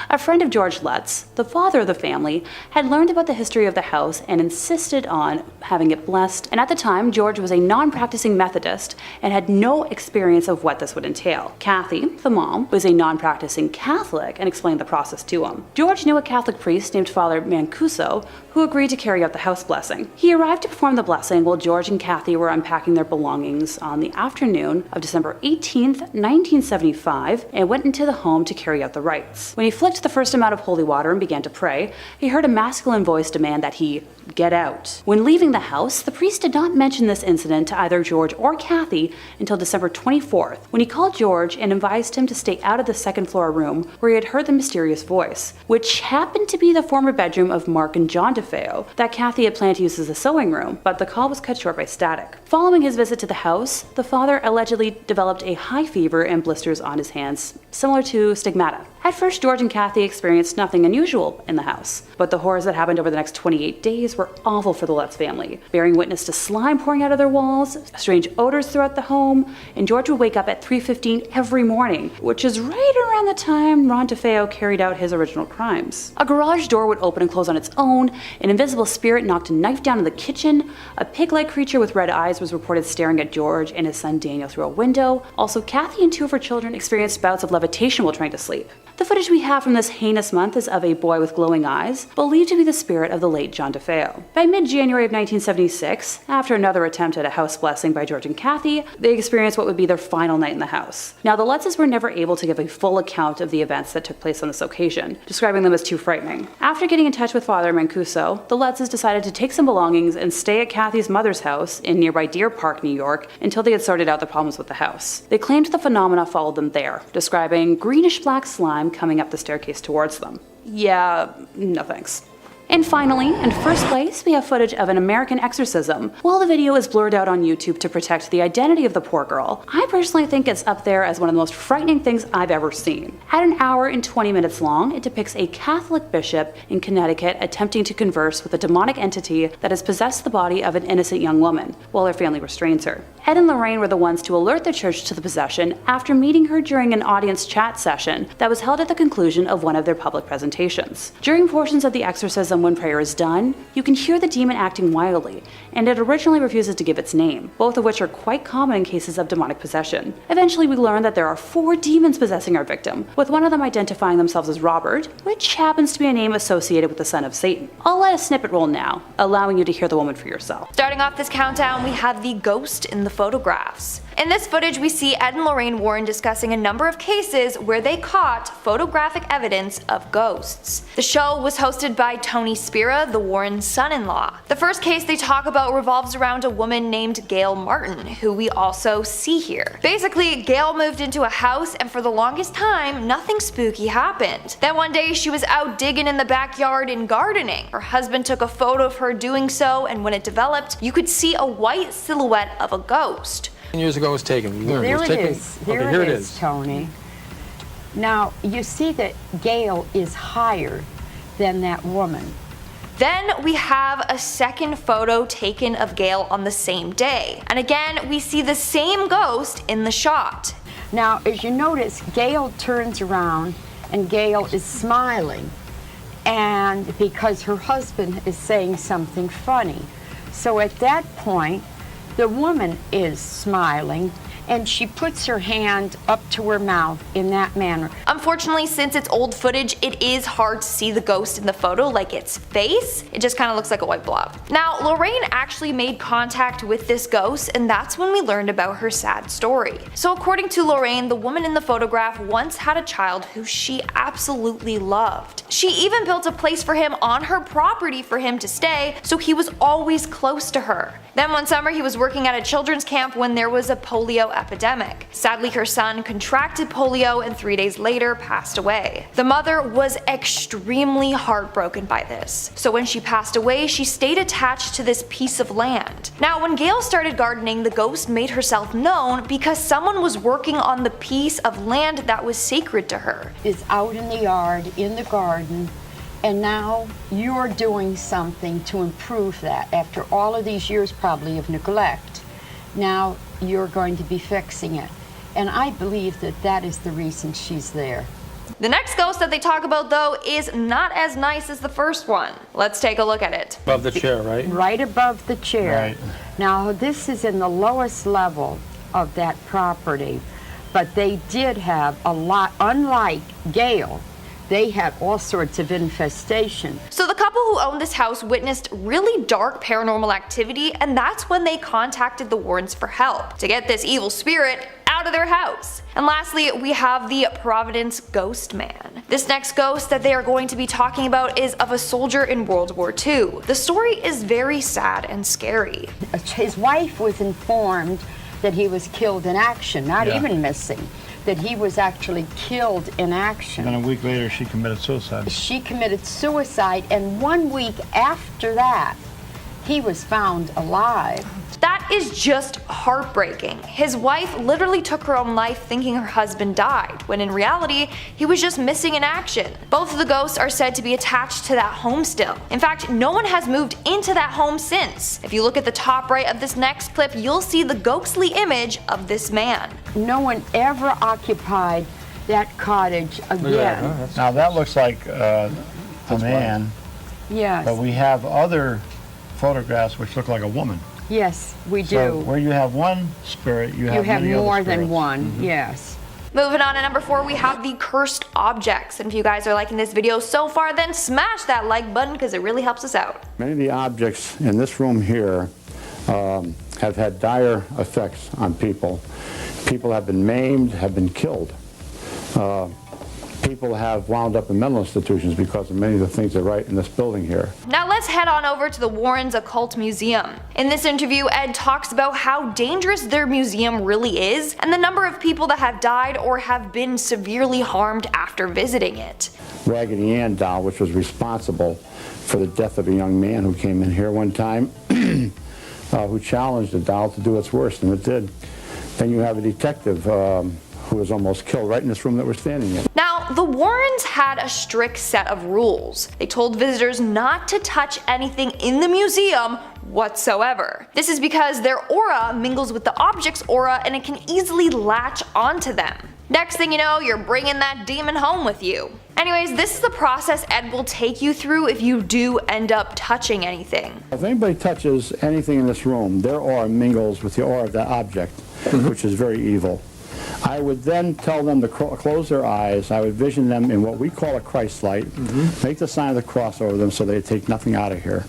[SPEAKER 8] A friend of George Lutz, the father of the family, had learned about the history of the house and insisted on having it blessed, and at the time, George was a non-practicing Methodist and had no experience of what this would entail. Kathy, the mom, was a non-practicing Catholic and explained the process to him. George knew a Catholic priest named Father Mancuso who agreed to carry out the house blessing. He arrived to perform the blessing while George and Kathy were unpacking their belongings on the afternoon of December 18th, 1975, and went into the home to carry out the rites. When he flicked the first amount of holy water and began to pray, he heard a masculine voice demand that he get out. When leaving the house, the priest did not mention this incident to either George or Kathy until December 24th, when he called George and advised him to stay out of the second floor room where he had heard the mysterious voice, which happened to be the former bedroom of Mark and John DeFeo that Kathy had planned to use as a sewing room, but the call was cut short by static. Following his visit to the house, the father allegedly developed a high fever and blisters on his hands, similar to stigmata. At first, George and Kathy experienced nothing unusual in the house, but the horrors that happened over the next 28 days were awful for the Lutz family, bearing witness to slime pouring out of their walls, strange odors throughout the home, and George would wake up at 3:15 every morning, which is right around the time Ron DeFeo carried out his original crimes. A garage door would open and close on its own, an invisible spirit knocked a knife down in the kitchen, a pig-like creature with red eyes was reported staring at George and his son Daniel through a window. Also, Kathy and two of her children experienced bouts of levitation while trying to sleep. The footage we have from this heinous month is of a boy with glowing eyes, believed to be the spirit of the late John DeFeo. By mid-January of 1976, after another attempt at a house blessing by George and Kathy, they experienced what would be their final night in the house. Now, the Lutzes were never able to give a full account of the events that took place on this occasion, describing them as too frightening. After getting in touch with Father Mancuso, the Lutzes decided to take some belongings and stay at Kathy's mother's house in nearby Deer Park, New York, until they had sorted out the problems with the house. They claimed the phenomena followed them there, describing greenish-black slime coming up the staircase towards them. Yeah, no thanks. And finally, in first place, we have footage of an American exorcism. While the video is blurred out on YouTube to protect the identity of the poor girl, I personally think it's up there as one of the most frightening things I've ever seen. At an hour and 20 minutes long, it depicts a Catholic bishop in Connecticut attempting to converse with a demonic entity that has possessed the body of an innocent young woman, while her family restrains her. Ed and Lorraine were the ones to alert the church to the possession after meeting her during an audience chat session that was held at the conclusion of one of their public presentations. During portions of the exorcism when prayer is done, you can hear the demon acting wildly, and it originally refuses to give its name, both of which are quite common in cases of demonic possession. Eventually, we learn that there are 4 demons possessing our victim, with one of them identifying themselves as Robert, which happens to be a name associated with the son of Satan. I'll let a snippet roll now, allowing you to hear the woman for yourself.
[SPEAKER 2] Starting off this countdown, we have the ghost in the photographs. In this footage, we see Ed and Lorraine Warren discussing a number of cases where they caught photographic evidence of ghosts. The show was hosted by Tony Spira, the Warrens' son-in-law. The first case they talk about revolves around a woman named Gail Martin, who we also see here. Basically, Gail moved into a house and for the longest time, nothing spooky happened. Then one day she was out digging in the backyard and gardening. Her husband took a photo of her doing so, and when it developed, you could see a white silhouette of a ghost.
[SPEAKER 9] Years ago it was taken.
[SPEAKER 3] There it is.
[SPEAKER 9] Okay, here it is,
[SPEAKER 3] Tony. Now, you see that Gail is higher than that woman.
[SPEAKER 2] Then we have a second photo taken of Gail on the same day. And again, we see the same ghost in the shot.
[SPEAKER 3] Now, as you notice, Gail turns around and Gail is smiling. And because her husband is saying something funny. So at that point, the woman is smiling, and she puts her hand up to her mouth in that manner.
[SPEAKER 2] Unfortunately, since it's old footage, it is hard to see the ghost in the photo, like its face. It just kind of looks like a white blob. Now, Lorraine actually made contact with this ghost, and that's when we learned about her sad story. So according to Lorraine, the woman in the photograph once had a child who she absolutely loved. She even built a place for him on her property for him to stay, so he was always close to her. Then one summer he was working at a children's camp when there was a polio epidemic. Sadly, her son contracted polio and 3 days later passed away. The mother was extremely heartbroken by this. So when she passed away, she stayed attached to this piece of land. Now, when Gail started gardening, the ghost made herself known because someone was working on the piece of land that was sacred to her.
[SPEAKER 3] Is out in the yard, in the garden, and now you're doing something to improve that. After all of these years probably of neglect, now you're going to be fixing it. And I believe that that is the reason she's there.
[SPEAKER 2] The next ghost that they talk about, though, is not as nice as the first one. Let's take a look at it.
[SPEAKER 9] Above the chair, right?
[SPEAKER 3] Right above the chair.
[SPEAKER 9] Right.
[SPEAKER 3] Now, this is in the lowest level of that property, but they did have a lot, unlike Gail, they had all sorts of infestation.
[SPEAKER 2] So the couple who owned this house witnessed really dark paranormal activity, and that's when they contacted the Warrens for help to get this evil spirit out out of their house. And lastly, we have the Providence Ghost Man. This next ghost that they are going to be talking about is of a soldier in World War II. The story is very sad and scary.
[SPEAKER 3] His wife was informed that he was killed in action, not even missing, that he was actually killed in action.
[SPEAKER 4] And a week later, she committed suicide.
[SPEAKER 3] She committed suicide, and 1 week after that, he was found alive.
[SPEAKER 2] That is just heartbreaking. His wife literally took her own life thinking her husband died, when in reality, he was just missing in action. Both of the ghosts are said to be attached to that home still. In fact, no one has moved into that home since. If you look at the top right of this next clip, you'll see the ghostly image of this man.
[SPEAKER 3] No one ever occupied that cottage again.
[SPEAKER 4] Now that looks like a man,
[SPEAKER 3] Yes,
[SPEAKER 4] but we have other photographs which look like a woman.
[SPEAKER 3] yes, we do.
[SPEAKER 4] So where you have one spirit, you have many
[SPEAKER 3] more
[SPEAKER 4] other
[SPEAKER 3] than
[SPEAKER 4] spirits.
[SPEAKER 3] one, yes.
[SPEAKER 2] Moving on to number 4, we have the cursed objects. And if you guys are liking this video so far, then smash that like button because it really helps us out.
[SPEAKER 4] Many of the objects in this room here have had dire effects on people. People have been maimed, have been killed. People have wound up in mental institutions because of many of the things they write in this building here.
[SPEAKER 2] Now let's head on over to the Warrens Occult Museum. In this interview, Ed talks about how dangerous their museum really is and the number of people that have died or have been severely harmed after visiting it.
[SPEAKER 4] Raggedy Ann doll, which was responsible for the death of a young man who came in here one time, who challenged the doll to do its worst, and it did. Then you have a detective who was almost killed right in this room that we're standing in.
[SPEAKER 2] Now, the Warrens had a strict set of rules. They told visitors not to touch anything in the museum whatsoever. This is because their aura mingles with the object's aura and it can easily latch onto them. Next thing you know, you're bringing that demon home with you. Anyways, this is the process Ed will take you through if you do end up touching anything.
[SPEAKER 4] If anybody touches anything in this room, their aura mingles with the aura of that object, which is very evil. I would then tell them to close their eyes. I would vision them in what we call a Christ light, make the sign of the cross over them so they take nothing out of here.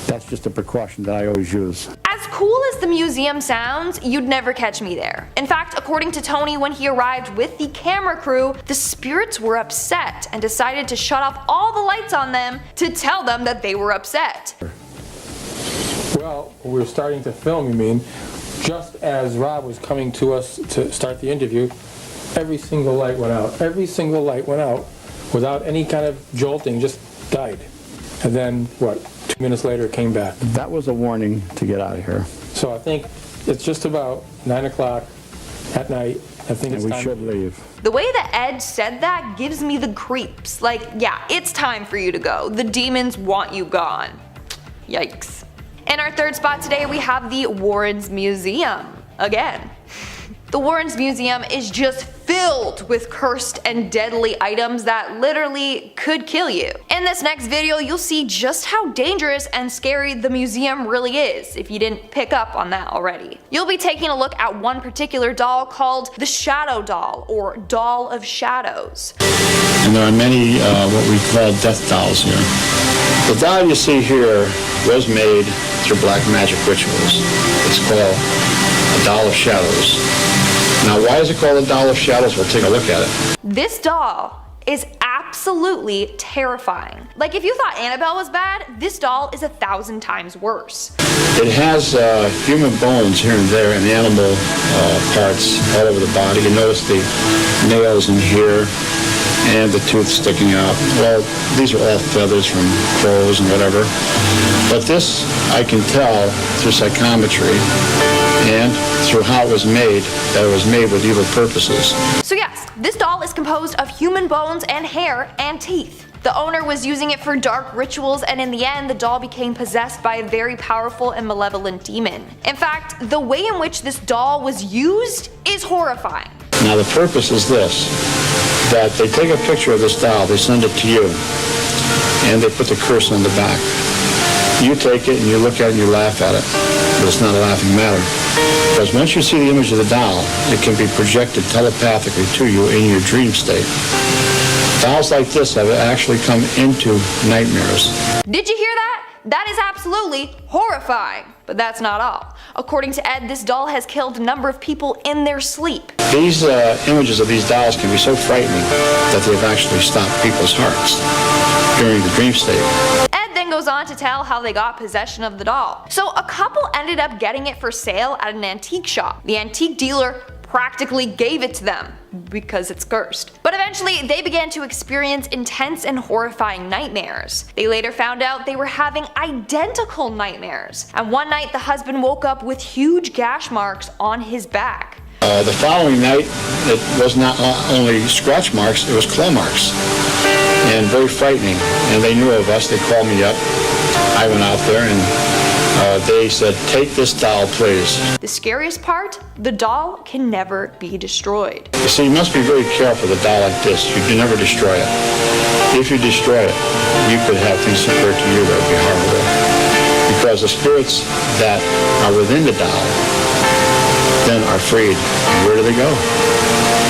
[SPEAKER 4] That's just a precaution that I always use.
[SPEAKER 2] As cool as the museum sounds, you'd never catch me there. In fact, according to Tony, when he arrived with the camera crew, the spirits were upset and decided to shut off all the lights on them to tell them that they were upset.
[SPEAKER 9] Well, we were starting to film, you mean, just as Rob was coming to us to start the interview, every single light went out. Every single light went out without any kind of jolting, just died. And then, what, 2 minutes later it came back.
[SPEAKER 4] That was a warning to get out of here.
[SPEAKER 9] So I think it's just about 9 o'clock at night. I think
[SPEAKER 4] And
[SPEAKER 9] it's
[SPEAKER 4] we
[SPEAKER 9] time
[SPEAKER 4] should leave.
[SPEAKER 2] The way that Ed said that gives me the creeps. Like, yeah, it's time for you to go. The demons want you gone. Yikes. In our third spot today, we have the Warrens Museum. Again. The Warrens Museum is just filled with cursed and deadly items that literally could kill you. In this next video, you'll see just how dangerous and scary the museum really is, if you didn't pick up on that already. You'll be taking a look at one particular doll called the Shadow Doll, or Doll of Shadows.
[SPEAKER 4] And there are many what we call death dolls here. The doll you see here was made through black magic rituals. It's called a Doll of Shadows. Now, why is it called a Doll of Shadows? We'll take a look at it.
[SPEAKER 2] This doll is absolutely terrifying. Like, if you thought Annabelle was bad, this doll is 1,000 times worse.
[SPEAKER 4] It has human bones here and there and animal parts all over the body. You notice the nails in here and the tooth sticking out. Well, these are all feathers from crows and whatever. But this, I can tell through psychometry and through how it was made, that it was made with evil purposes.
[SPEAKER 2] So yes, this doll is composed of human bones and hair and teeth. The owner was using it for dark rituals, and in the end, the doll became possessed by a very powerful and malevolent demon. In fact, the way in which this doll was used is horrifying.
[SPEAKER 4] Now the purpose is this, that they take a picture of this doll, they send it to you, and they put the curse on the back. You take it and you look at it and you laugh at it, but it's not a laughing matter. Because once you see the image of the doll, it can be projected telepathically to you in your dream state. Dolls like this have actually come into nightmares.
[SPEAKER 2] Did you hear that? That is absolutely horrifying. But that's not all. According to Ed, this doll has killed a number of people in their sleep.
[SPEAKER 4] These images of these dolls can be so frightening that they've actually stopped people's hearts during the dream state.
[SPEAKER 2] Ed then goes on to tell how they got possession of the doll. So a couple ended up getting it for sale at an antique shop. The antique dealer practically gave it to them because it's cursed. But eventually they began to experience intense and horrifying nightmares. They later found out they were having identical nightmares. And one night the husband woke up with huge gash marks on his back.
[SPEAKER 4] The following night, it was not only scratch marks, it was claw marks. And very frightening. And they knew of us, they called me up. I went out there and they said, take this doll, please.
[SPEAKER 2] The scariest part? The doll can never be destroyed.
[SPEAKER 4] You see, you must be very careful with a doll like this. You can never destroy it. If you destroy it, you could have things occur to you that would be horrible. Because the spirits that are within the doll then are freed. And where do they go?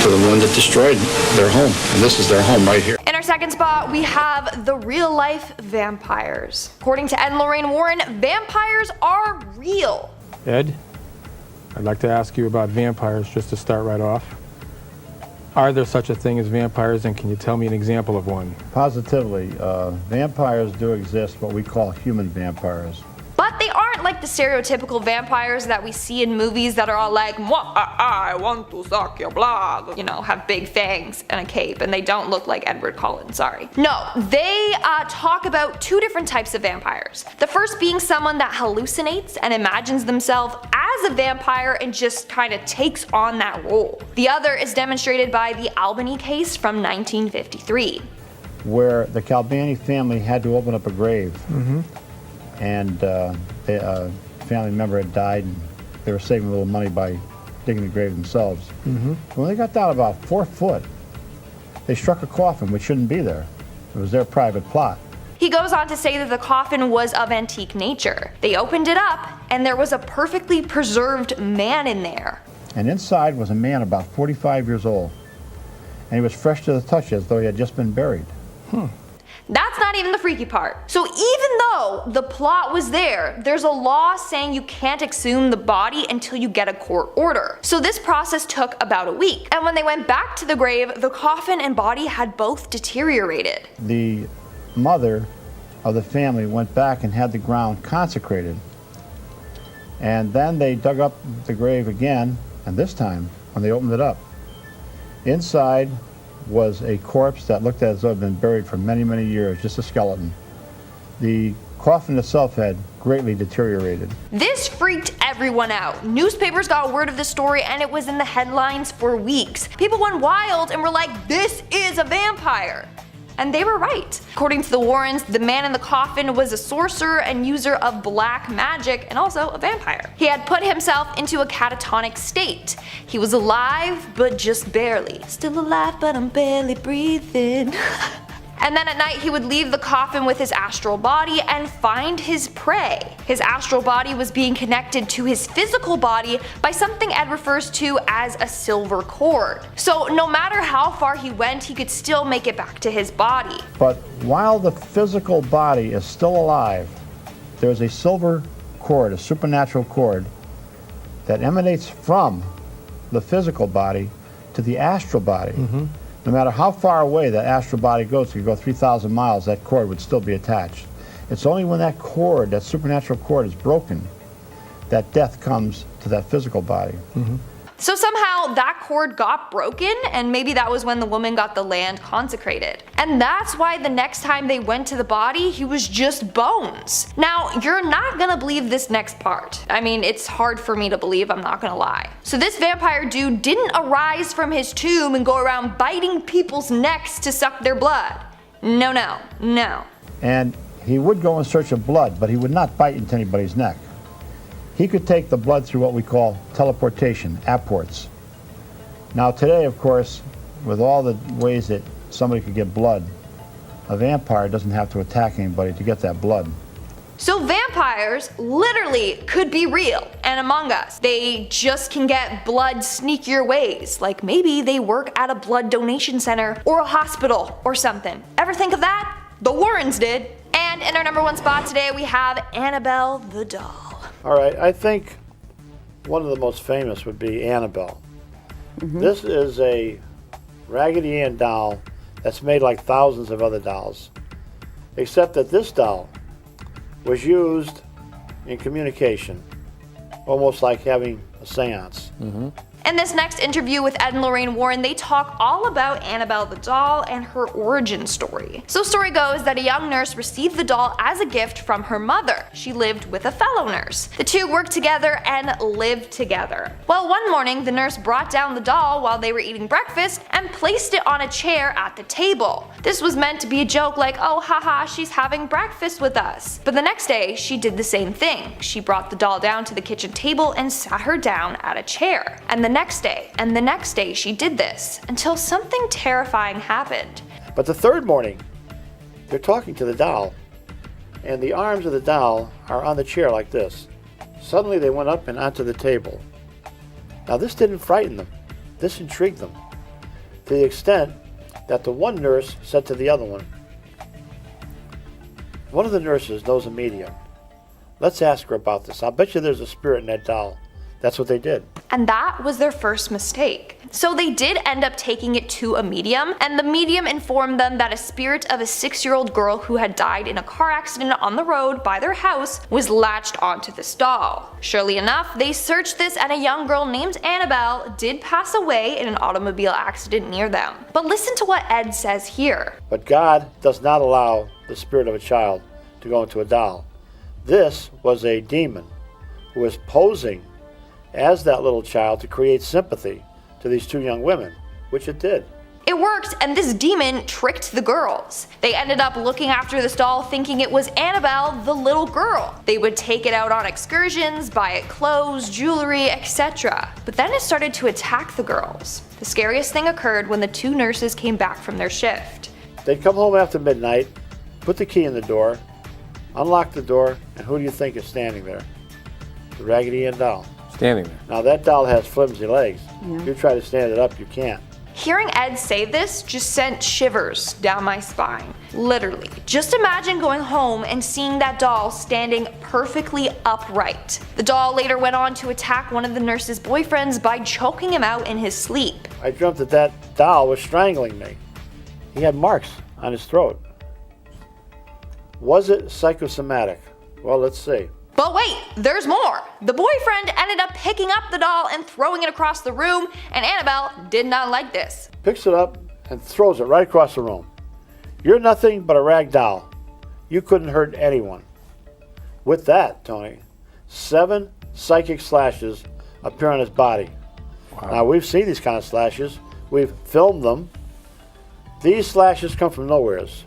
[SPEAKER 4] To the one that destroyed their home. And this is their home right here.
[SPEAKER 2] In our second spot, we have the real-life vampires. According to Ed and Lorraine Warren, vampires are real.
[SPEAKER 9] Ed, I'd like to ask you about vampires just to start right off. Are there such a thing as vampires, and can you tell me an example of one?
[SPEAKER 10] Positively. Vampires do exist, what we call human vampires.
[SPEAKER 2] But they aren't like the stereotypical vampires that we see in movies that are all like, I want to suck your blood. You know, have big fangs and a cape, and they don't look like Edward Cullen, sorry. No, they talk about two different types of vampires. The first being someone that hallucinates and imagines themselves as a vampire and just kind of takes on that role. The other is demonstrated by the Albany case from 1953.
[SPEAKER 10] Where the Calbani family had to open up a grave.
[SPEAKER 9] Mm-hmm.
[SPEAKER 10] And a family member had died, and they were saving a little money by digging the grave themselves.
[SPEAKER 9] Mm-hmm.
[SPEAKER 10] When they got down about 4 foot, they struck a coffin which shouldn't be there. It was their private plot.
[SPEAKER 2] He goes on to say that the coffin was of antique nature. They opened it up, and there was a perfectly preserved man in there.
[SPEAKER 10] And inside was a man about 45 years old. And he was fresh to the touch as though he had just been buried.
[SPEAKER 2] That's not even the freaky part. So even though the plot was there, there's a law saying you can't exhume the body until you get a court order. So this process took about a week. And when they went back to the grave, the coffin and body had both deteriorated.
[SPEAKER 10] The mother of the family went back and had the ground consecrated. And then they dug up the grave again, and this time, when they opened it up, inside was a corpse that looked as though it had been buried for many, many years, just a skeleton. The coffin itself had greatly deteriorated.
[SPEAKER 2] This freaked everyone out. Newspapers got word of this story and it was in the headlines for weeks. People went wild and were like, this is a vampire. And they were right. According to the Warrens, the man in the coffin was a sorcerer and user of black magic and also a vampire. He had put himself into a catatonic state. He was alive, but just barely. Still alive, but I'm barely breathing. And then at night he would leave the coffin with his astral body and find his prey. His astral body was being connected to his physical body by something Ed refers to as a silver cord. So no matter how far he went, he could still make it back to his body.
[SPEAKER 10] But while the physical body is still alive, there's a silver cord, a supernatural cord, that emanates from the physical body to the astral body. Mm-hmm. No matter how far away that astral body goes, if you go 3,000 miles, that cord would still be attached. It's only when that cord, that supernatural cord, is broken, that death comes to that physical body.
[SPEAKER 9] Mm-hmm.
[SPEAKER 2] So somehow that cord got broken, and maybe that was when the woman got the land consecrated. And that's why the next time they went to the body, he was just bones. Now, you're not gonna believe this next part. I mean, it's hard for me to believe, I'm not gonna lie. So this vampire dude didn't arise from his tomb and go around biting people's necks to suck their blood. No, no, no.
[SPEAKER 10] And he would go in search of blood, but he would not bite into anybody's neck. He could take the blood through what we call teleportation, apports. Now today, of course, with all the ways that somebody could get blood, a vampire doesn't have to attack anybody to get that blood.
[SPEAKER 2] So vampires literally could be real and among us. They just can get blood sneakier ways, like maybe they work at a blood donation center or a hospital or something. Ever think of that? The Warrens did. And in our number one spot today we have Annabelle the doll.
[SPEAKER 10] All right, I think one of the most famous would be Annabelle. This is a Raggedy Ann doll that's made like thousands of other dolls, except that this doll was used in communication, almost like having a seance.
[SPEAKER 2] In this next interview with Ed and Lorraine Warren, they talk all about Annabelle the doll and her origin story. So story goes that a young nurse received the doll as a gift from her mother. She lived with a fellow nurse. The two worked together and lived together. Well, one morning the nurse brought down the doll while they were eating breakfast and placed it on a chair at the table. This was meant to be a joke like, oh haha, she's having breakfast with us. But the next day she did the same thing. She brought the doll down to the kitchen table and sat her down at a chair. And the next day she did this until something terrifying happened.
[SPEAKER 10] But the third morning, they're talking to the doll, and the arms of the doll are on the chair like this. Suddenly they went up and onto the table. Now this didn't frighten them. This intrigued them, to the extent that the one nurse said to the other one of the nurses knows a medium. Let's ask her about this. I'll bet you there's a spirit in that doll. That's what they did.
[SPEAKER 2] And that was their first mistake. So they did end up taking it to a medium, and the medium informed them that a spirit of a 6-year-old girl who had died in a car accident on the road by their house was latched onto this doll. Surely enough, they searched this and a young girl named Annabelle did pass away in an automobile accident near them. But listen to what Ed says here.
[SPEAKER 10] But God does not allow the spirit of a child to go into a doll. This was a demon who was posing as that little child to create sympathy to these two young women, which it did.
[SPEAKER 2] It worked, and this demon tricked the girls. They ended up looking after this doll thinking it was Annabelle, the little girl. They would take it out on excursions, buy it clothes, jewelry, etc. But then it started to attack the girls. The scariest thing occurred when the two nurses came back from their shift.
[SPEAKER 10] They'd come home after midnight, put the key in the door, unlock the door, and who do you think is standing there? The Raggedy Ann doll.
[SPEAKER 9] Standing there.
[SPEAKER 10] Now that doll has flimsy legs. You try to stand it up, you can't.
[SPEAKER 2] Hearing Ed say this just sent shivers down my spine. Literally. Just imagine going home and seeing that doll standing perfectly upright. The doll later went on to attack one of the nurse's boyfriends by choking him out in his sleep.
[SPEAKER 10] I dreamt that that doll was strangling me. He had marks on his throat. Was it psychosomatic? Well, let's see.
[SPEAKER 2] But wait, there's more! The boyfriend ended up picking up the doll and throwing it across the room, and Annabelle did not like this.
[SPEAKER 10] Picks it up and throws it right across the room. You're nothing but a rag doll. You couldn't hurt anyone. With that, Tony, 7 psychic slashes appear on his body. Wow. Now, we've seen these kind of slashes. We've filmed them. These slashes come from nowheres.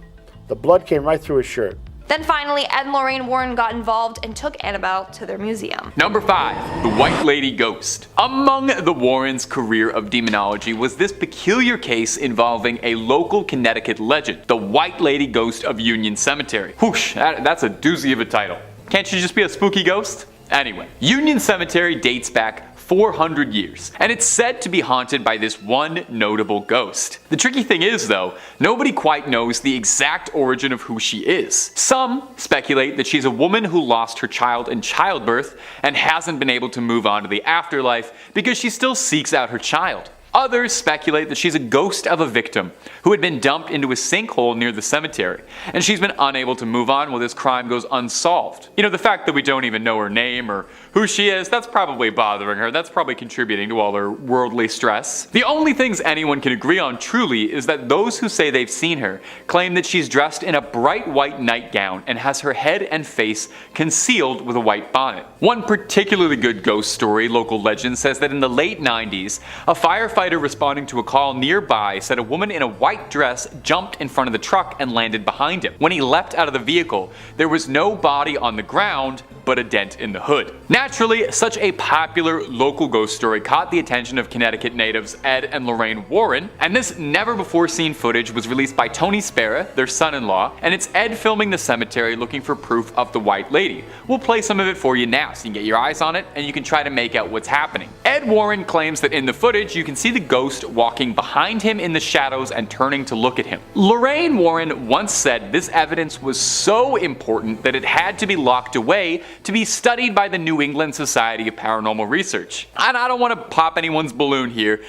[SPEAKER 10] The blood came right through his shirt.
[SPEAKER 2] Then finally, Ed and Lorraine Warren got involved and took Annabelle to their museum.
[SPEAKER 1] Number 5. The White Lady Ghost. Among the Warrens' career of demonology was this peculiar case involving a local Connecticut legend, the White Lady Ghost of Union Cemetery. Whoosh, that's a doozy of a title. Can't she just be a spooky ghost? Anyway, Union Cemetery dates back 400 years, and it's said to be haunted by this one notable ghost. The tricky thing is though, nobody quite knows the exact origin of who she is. Some speculate that she's a woman who lost her child in childbirth and hasn't been able to move on to the afterlife because she still seeks out her child. Others speculate that she's a ghost of a victim who had been dumped into a sinkhole near the cemetery, and she's been unable to move on while this crime goes unsolved. You know, the fact that we don't even know her name or who she is, that's probably bothering her. That's probably contributing to all her worldly stress. The only things anyone can agree on truly is that those who say they've seen her claim that she's dressed in a bright white nightgown and has her head and face concealed with a white bonnet. One particularly good ghost story, local legend, says that in the late 90s, a firefighter responding to a call nearby said a woman in a white dress jumped in front of the truck and landed behind him. When he leapt out of the vehicle, there was no body on the ground, but a dent in the hood. Naturally, such a popular local ghost story caught the attention of Connecticut natives Ed and Lorraine Warren, and this never-before-seen footage was released by Tony Spera, their son-in-law, and it's Ed filming the cemetery looking for proof of the White Lady. We'll play some of it for you now so you can get your eyes on it and you can try to make out what's happening. Ed Warren claims that in the footage you can see see the ghost walking behind him in the shadows and turning to look at him. Lorraine Warren once said this evidence was so important that it had to be locked away to be studied by the New England Society of Paranormal Research. And I don't want to pop anyone's balloon here.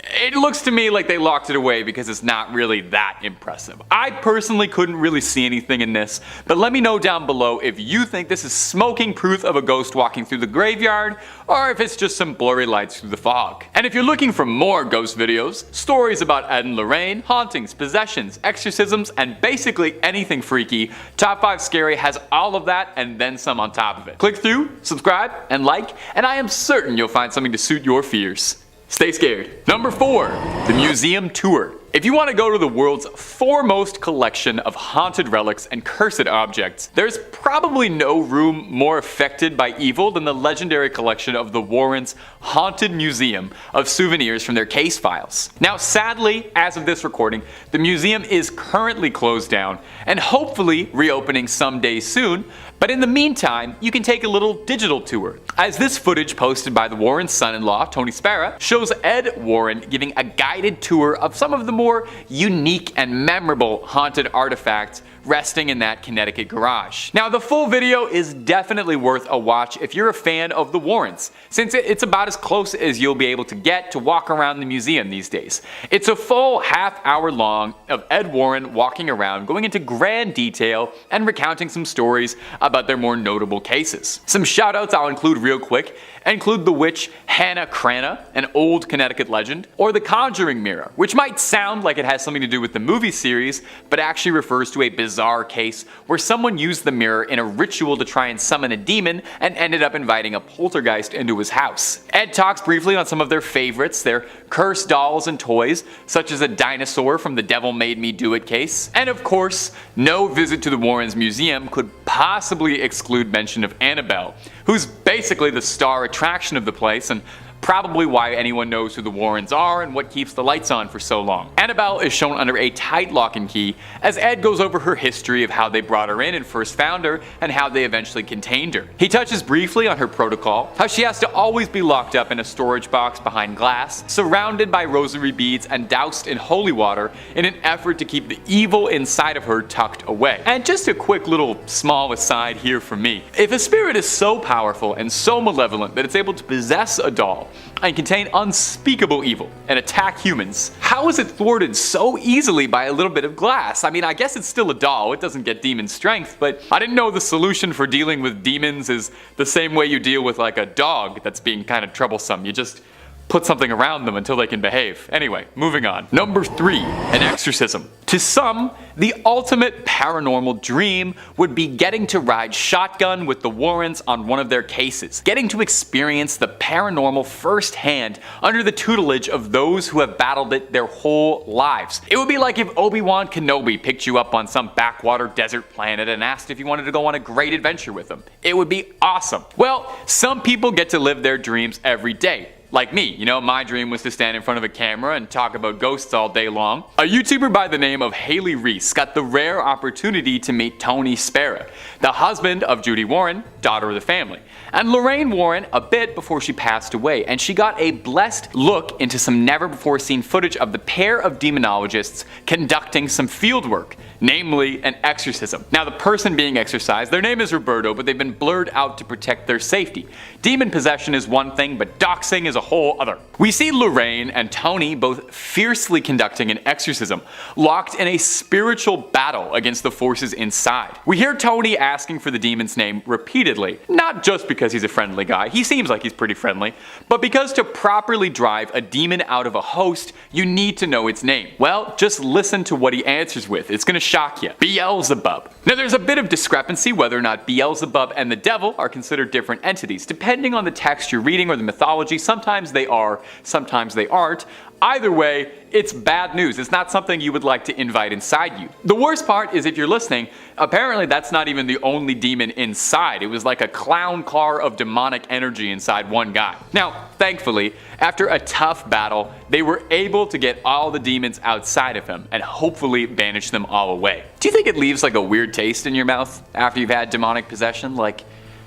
[SPEAKER 1] It looks to me like they locked it away because it's not really that impressive. I personally couldn't really see anything in this, but let me know down below if you think this is smoking proof of a ghost walking through the graveyard, or if it's just some blurry lights through the fog. And if you're looking for more ghost videos, stories about Ed and Lorraine, hauntings, possessions, exorcisms, and basically anything freaky, Top 5 Scary has all of that and then some on top of it. Click through, subscribe, and like, and I am certain you'll find something to suit your fears. Stay scared. Number 4, the museum tour. If you want to go to the world's foremost collection of haunted relics and cursed objects, there's probably no room more affected by evil than the legendary collection of the Warrens' Haunted Museum of souvenirs from their case files. Now, sadly, as of this recording, the museum is currently closed down and hopefully reopening someday soon, but in the meantime, you can take a little digital tour. As this footage posted by the Warrens' son-in-law, Tony Spera, shows Ed Warren giving a guided tour of some of the more unique and memorable haunted artifacts resting in that Connecticut garage. Now, the full video is definitely worth a watch if you're a fan of the Warrens, since it's about as close as you'll be able to get to walk around the museum these days. It's a full half-hour long of Ed Warren walking around, going into grand detail and recounting some stories about their more notable cases. Some shoutouts I'll include real quick include the witch Hannah Cranna, an old Connecticut legend, or the Conjuring Mirror, which might sound like it has something to do with the movie series, but actually refers to a bizarre case where someone used the mirror in a ritual to try and summon a demon and ended up inviting a poltergeist into his house. Ed talks briefly on some of their favorites, their cursed dolls and toys, such as a dinosaur from the Devil Made Me Do It case, and of course, no visit to the Warrens Museum could possibly exclude mention of Annabelle, who's basically the star attraction of the place and probably why anyone knows who the Warrens are and what keeps the lights on for so long. Annabelle is shown under a tight lock and key as Ed goes over her history of how they brought her in and first found her and how they eventually contained her. He touches briefly on her protocol, how she has to always be locked up in a storage box behind glass, surrounded by rosary beads and doused in holy water in an effort to keep the evil inside of her tucked away. And just a quick little small aside here from me. If a spirit is so powerful and so malevolent that it's able to possess a doll and contain unspeakable evil and attack humans, how is it thwarted so easily by a little bit of glass? I mean, I guess it's still a doll, it doesn't get demon strength, but I didn't know the solution for dealing with demons is the same way you deal with like a dog that's being kind of troublesome. You just put something around them until they can behave. Anyway, moving on. Number 3, an exorcism. To some, the ultimate paranormal dream would be getting to ride shotgun with the Warrens on one of their cases, getting to experience the paranormal firsthand under the tutelage of those who have battled it their whole lives. It would be like if Obi-Wan Kenobi picked you up on some backwater desert planet and asked if you wanted to go on a great adventure with him. It would be awesome. Well, some people get to live their dreams every day. Like me, you know, my dream was to stand in front of a camera and talk about ghosts all day long. A YouTuber by the name of Haley Reese got the rare opportunity to meet Tony Spera, the husband of Judy Warren, daughter of the family, and Lorraine Warren a bit before she passed away, and she got a blessed look into some never-before-seen footage of the pair of demonologists conducting some field work, namely an exorcism. Now, the person being exorcised, their name is Roberto, but they've been blurred out to protect their safety. Demon possession is one thing, but doxing is a whole other. We see Lorraine and Tony both fiercely conducting an exorcism, locked in a spiritual battle against the forces inside. We hear Tony asking for the demon's name repeatedly, not just because he's a friendly guy, he seems like he's pretty friendly, but because to properly drive a demon out of a host, you need to know its name. Well, just listen to what he answers with. It's gonna shock you. Beelzebub. Now, there's a bit of discrepancy whether or not Beelzebub and the devil are considered different entities. Depending on the text you're reading or the mythology, sometimes they are, sometimes they aren't. Either way, it's bad news. It's not something you would like to invite inside you. The worst part is, if you're listening, apparently that's not even the only demon inside. It was like a clown car of demonic energy inside one guy. Now, thankfully, after a tough battle, they were able to get all the demons outside of him and hopefully banish them all away. Do you think it leaves like a weird taste in your mouth after you've had demonic possession? Like,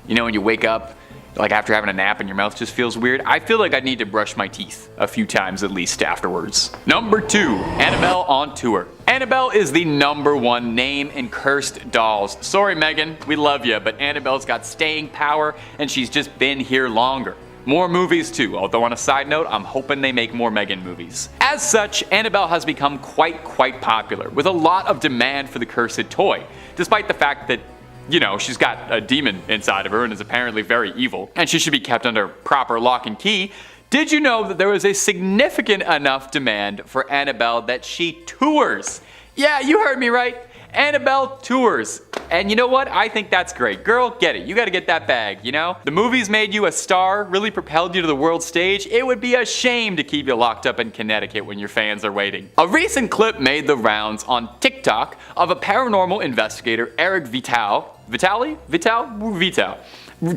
[SPEAKER 1] you know, when you wake up Like after having a nap and your mouth just feels weird, I feel like I need to brush my teeth a few times at least afterwards. Number 2, Annabelle on tour. Annabelle is the #1 name in cursed dolls. Sorry Megan, we love you, but Annabelle's got staying power and she's just been here longer. More movies too, although on a side note, I'm hoping they make more Megan movies. As such, Annabelle has become quite popular, with a lot of demand for the cursed toy, despite the fact that, you know, she's got a demon inside of her and is apparently very evil, and she should be kept under proper lock and key. Did you know that there was a significant enough demand for Annabelle that she tours? Yeah, you heard me right. Annabelle tours. And you know what? I think that's great. Girl, get it. You gotta get that bag, you know? The movies made you a star, really propelled you to the world stage. It would be a shame to keep you locked up in Connecticut when your fans are waiting. A recent clip made the rounds on TikTok of a paranormal investigator, Eric Vital,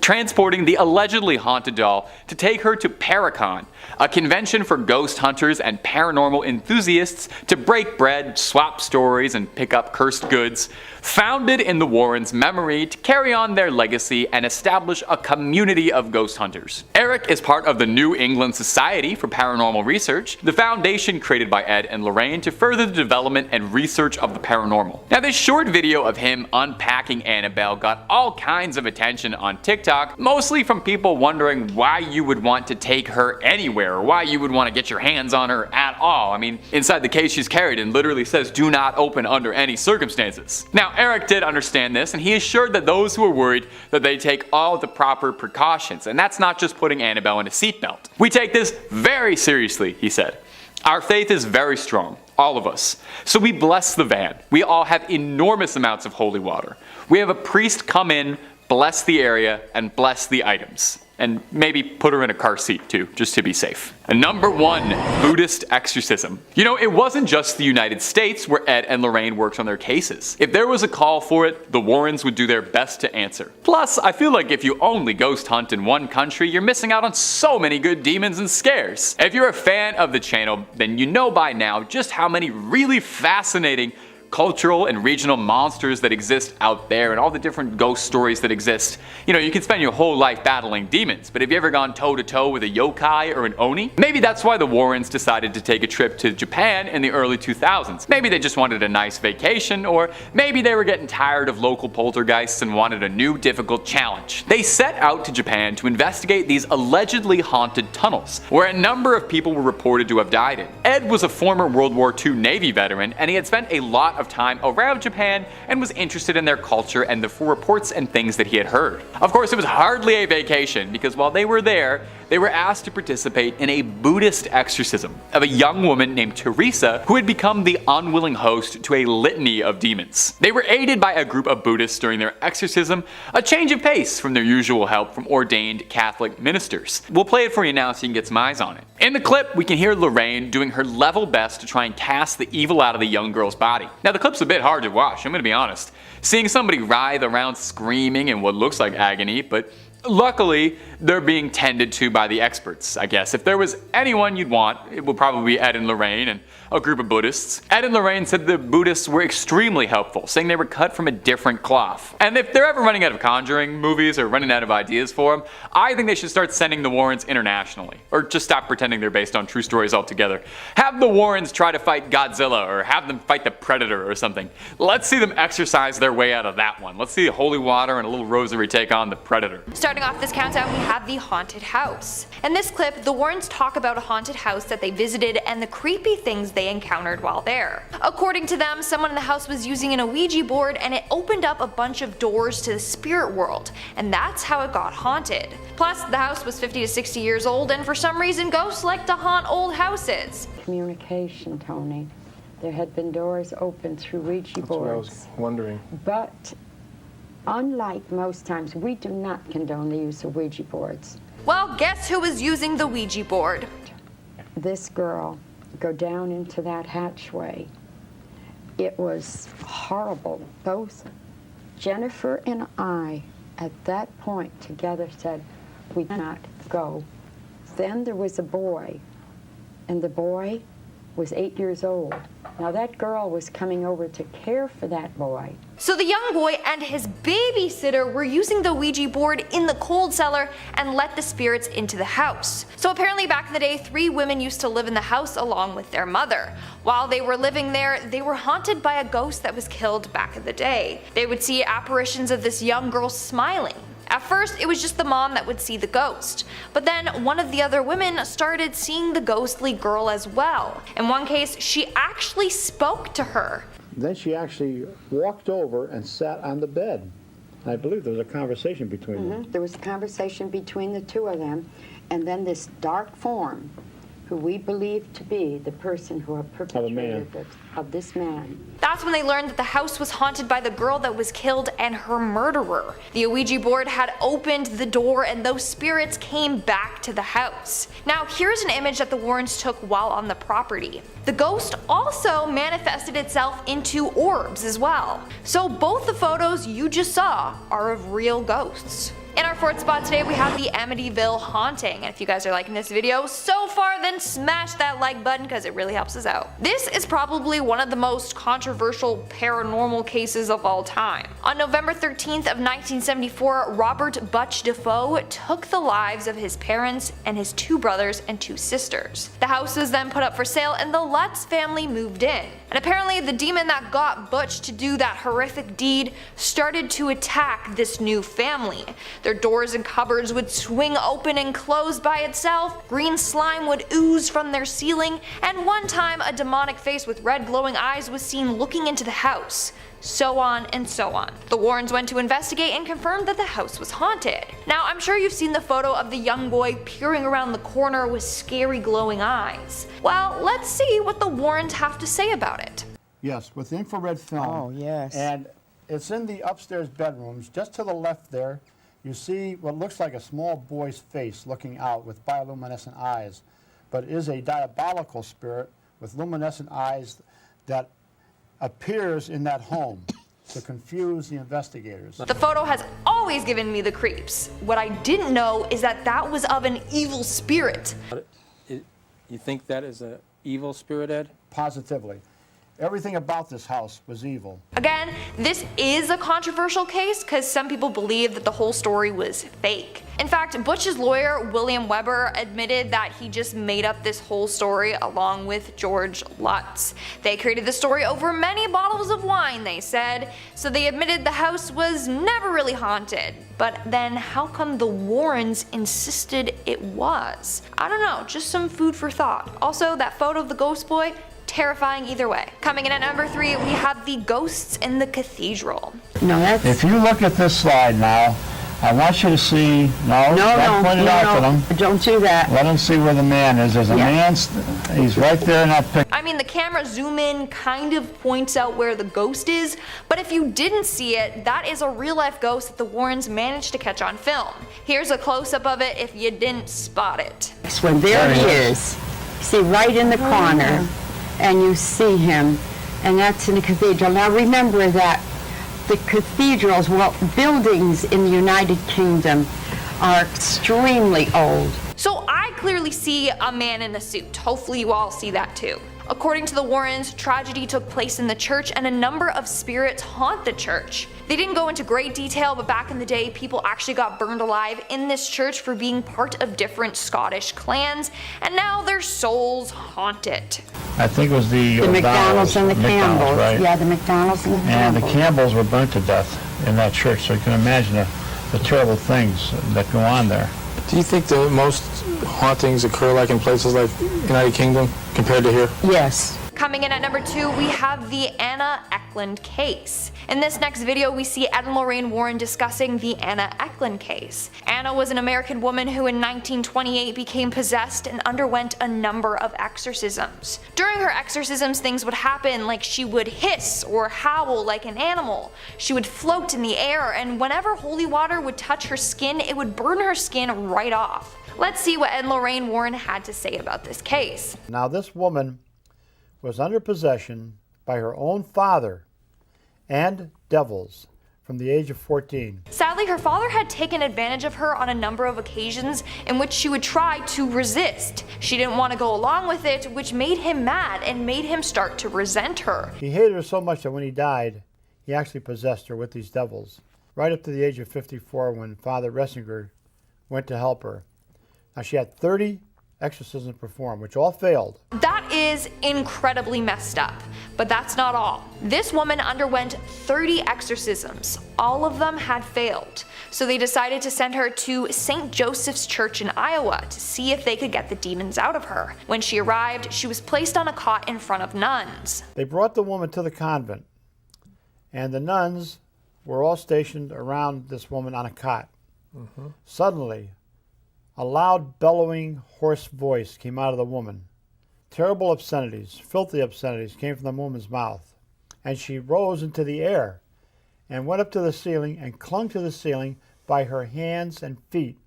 [SPEAKER 1] transporting the allegedly haunted doll to take her to Paracon, a convention for ghost hunters and paranormal enthusiasts to break bread, swap stories, and pick up cursed goods. Founded in the Warrens' memory to carry on their legacy and establish a community of ghost hunters. Eric is part of the New England Society for Paranormal Research, the foundation created by Ed and Lorraine to further the development and research of the paranormal. Now, this short video of him unpacking Annabelle got all kinds of attention on TikTok, mostly from people wondering why you would want to take her anywhere, or why you would want to get your hands on her at all. I mean, inside the case she's carried in literally says, "Do not open under any circumstances." Now, Eric did understand this, and he assured that those who are worried that they take all the proper precautions, and that's not just putting Annabelle in a seatbelt. "We take this very seriously," he said. "Our faith is very strong, all of us. So we bless the van. We all have enormous amounts of holy water. We have a priest come in, bless the area, and bless the items. And maybe put her in a car seat too, just to be safe." And number 1, Buddhist exorcism. You know, it wasn't just the United States where Ed and Lorraine worked on their cases. If there was a call for it, the Warrens would do their best to answer. Plus, I feel like if you only ghost hunt in one country, you're missing out on so many good demons and scares. If you're a fan of the channel, then you know by now just how many really fascinating cultural and regional monsters that exist out there and all the different ghost stories that exist. You know, you can spend your whole life battling demons, but have you ever gone toe to toe with a yokai or an oni? Maybe that's why the Warrens decided to take a trip to Japan in the early 2000s. Maybe they just wanted a nice vacation, or maybe they were getting tired of local poltergeists and wanted a new difficult challenge. They set out to Japan to investigate these allegedly haunted tunnels, where a number of people were reported to have died in. Ed was a former World War II Navy veteran, and he had spent a lot of time around Japan and was interested in their culture and the reports and things that he had heard. Of course, it was hardly a vacation, because while they were there, they were asked to participate in a Buddhist exorcism of a young woman named Teresa who had become the unwilling host to a litany of demons. They were aided by a group of Buddhists during their exorcism, a change of pace from their usual help from ordained Catholic ministers. We'll play it for you now so you can get some eyes on it. In the clip, we can hear Lorraine doing her level best to try and cast the evil out of the young girl's body. Now, the clip's a bit hard to watch, I'm gonna be honest. Seeing somebody writhe around screaming in what looks like agony, but luckily, they're being tended to by the experts, I guess. If there was anyone you'd want, it would probably be Ed and Lorraine and a group of Buddhists. Ed and Lorraine said the Buddhists were extremely helpful, saying they were cut from a different cloth. And if they're ever running out of Conjuring movies or running out of ideas for them, I think they should start sending the Warrens internationally. Or just stop pretending they're based on true stories altogether. Have the Warrens try to fight Godzilla, or have them fight the Predator or something. Let's see them exercise their way out of that one. Let's see holy water and a little rosary take on the Predator.
[SPEAKER 2] Starting off this countdown, we have the haunted house. In this clip, the Warrens talk about a haunted house that they visited and the creepy things they encountered while there. According to them, someone in the house was using an Ouija board and it opened up a bunch of doors to the spirit world, and that's how it got haunted. Plus, the house was 50 to 60 years old, and for some reason, ghosts like to haunt old houses.
[SPEAKER 3] Communication, Tony. There had been doors open through Ouija boards.
[SPEAKER 9] That's what I was wondering.
[SPEAKER 3] But unlike most times, we do not condone the use of Ouija boards.
[SPEAKER 2] Well, guess who was using the Ouija board?
[SPEAKER 3] This girl, go down into that hatchway. It was horrible. Both Jennifer and I, at that point together, said, we cannot go. Then there was a boy, and the boy was 8 years old. Now that girl was coming over to care for that boy.
[SPEAKER 2] So the young boy and his babysitter were using the Ouija board in the cold cellar and let the spirits into the house. So apparently back in the day, 3 women used to live in the house along with their mother. While they were living there, they were haunted by a ghost that was killed back in the day. They would see apparitions of this young girl smiling. At first, it was just the mom that would see the ghost, but then one of the other women started seeing the ghostly girl as well. In one case, she actually spoke to her.
[SPEAKER 10] Then she actually walked over and sat on the bed. I believe there was a conversation between them.
[SPEAKER 3] There was a conversation between the two of them, and then this dark form, who we believe to be the person who had perpetrated it, of this man.
[SPEAKER 2] That's when they learned that the house was haunted by the girl that was killed and her murderer. The Ouija board had opened the door and those spirits came back to the house. Now here's an image that the Warrens took while on the property. The ghost also manifested itself into orbs as well. So both the photos you just saw are of real ghosts. In our 4th spot today, we have the Amityville haunting. And if you guys are liking this video so far, then smash that like button because it really helps us out. This is probably one of the most controversial paranormal cases of all time. On November 13th of 1974, Robert Butch Defoe took the lives of his parents and his 2 brothers and 2 sisters. The house was then put up for sale and the Lutz family moved in. And apparently the demon that got Butch to do that horrific deed started to attack this new family. Their doors and cupboards would swing open and close by itself, green slime would ooze from their ceiling, and one time a demonic face with red glowing eyes was seen looking into the house. So on and so on. The Warrens went to investigate and confirmed that the house was haunted. Now I'm sure you've seen the photo of the young boy peering around the corner with scary glowing eyes. Well, let's see what the Warrens have to say about it.
[SPEAKER 10] Yes, with infrared film.
[SPEAKER 3] Oh, yes.
[SPEAKER 10] And it's in the upstairs bedrooms. Just to the left there, you see what looks like a small boy's face looking out with bioluminescent eyes, but is a diabolical spirit with luminescent eyes that appears in that home to confuse the investigators.
[SPEAKER 2] The photo has always given me the creeps. What I didn't know is that that was of an evil spirit.
[SPEAKER 9] You think that is an evil spirit, Ed?
[SPEAKER 10] Positively. Everything about this house was evil.
[SPEAKER 2] Again, this is a controversial case because some people believe that the whole story was fake. In fact, Butch's lawyer, William Weber, admitted that he just made up this whole story along with George Lutz. They created the story over many bottles of wine, they said, so they admitted the house was never really haunted. But then how come the Warrens insisted it was? I don't know, just some food for thought. Also, that photo of the ghost boy, terrifying either way. Coming in at number 3, we have the ghosts in the cathedral.
[SPEAKER 3] No, that's...
[SPEAKER 10] If you look at this slide now, I want you to see, don't point it out to them.
[SPEAKER 3] Don't do that.
[SPEAKER 10] Let them see where the man is. There's a man, he's right there in that picture.
[SPEAKER 2] I mean, the camera zoom in kind of points out where the ghost is, but if you didn't see it, that is a real life ghost that the Warrens managed to catch on film. Here's a close-up of it if you didn't spot it.
[SPEAKER 3] When there he is. See, right in the corner. And you see him, and that's in the cathedral. Now remember that the cathedrals, well, buildings in the United Kingdom are extremely old.
[SPEAKER 2] So I clearly see a man in a suit. Hopefully you all see that too. According to the Warrens, tragedy took place in the church and a number of spirits haunt the church. They didn't go into great detail, but back in the day, people actually got burned alive in this church for being part of different Scottish clans, and now their souls haunt it.
[SPEAKER 10] I think it was the
[SPEAKER 3] McDonald's and the Campbells.
[SPEAKER 10] Right?
[SPEAKER 3] Yeah, the McDonald's and the
[SPEAKER 10] And
[SPEAKER 3] Campbells.
[SPEAKER 10] the Campbells were burnt to death in that church, so you can imagine the terrible things that go on there.
[SPEAKER 9] Do you think that most hauntings occur like in places like United Kingdom compared to here?
[SPEAKER 3] Yes.
[SPEAKER 2] Coming in at number 2, we have the Anna Eklund case. In this next video, we see Ed and Lorraine Warren discussing the Anna Eklund case. Anna was an American woman who in 1928 became possessed and underwent a number of exorcisms. During her exorcisms, things would happen, like she would hiss or howl like an animal. She would float in the air, and whenever holy water would touch her skin, it would burn her skin right off. Let's see what Ed and Lorraine Warren had to say about this case.
[SPEAKER 10] Now this woman was under possession by her own father and devils. from the age of 14.
[SPEAKER 2] Sadly, her father had taken advantage of her on a number of occasions in which she would try to resist. She didn't want to go along with it, which made him mad and made him start to resent her.
[SPEAKER 10] He hated her so much that when he died, he actually possessed her with these devils, right up to the age of 54 when Father Ressinger went to help her. Now, she had 30 exorcisms performed, which all failed.
[SPEAKER 2] That is incredibly messed up, but that's not all. This woman underwent 30 exorcisms. All of them had failed, so they decided to send her to St. Joseph's Church in Iowa to see if they could get the demons out of her. When she arrived, she was placed on a cot in front of nuns.
[SPEAKER 10] They brought the woman to the convent, and the nuns were all stationed around this woman on a cot. Suddenly, a loud, bellowing, hoarse voice came out of the woman. Terrible obscenities, filthy obscenities came from the woman's mouth. And she rose into the air and went up to the ceiling and clung to the ceiling by her hands and feet.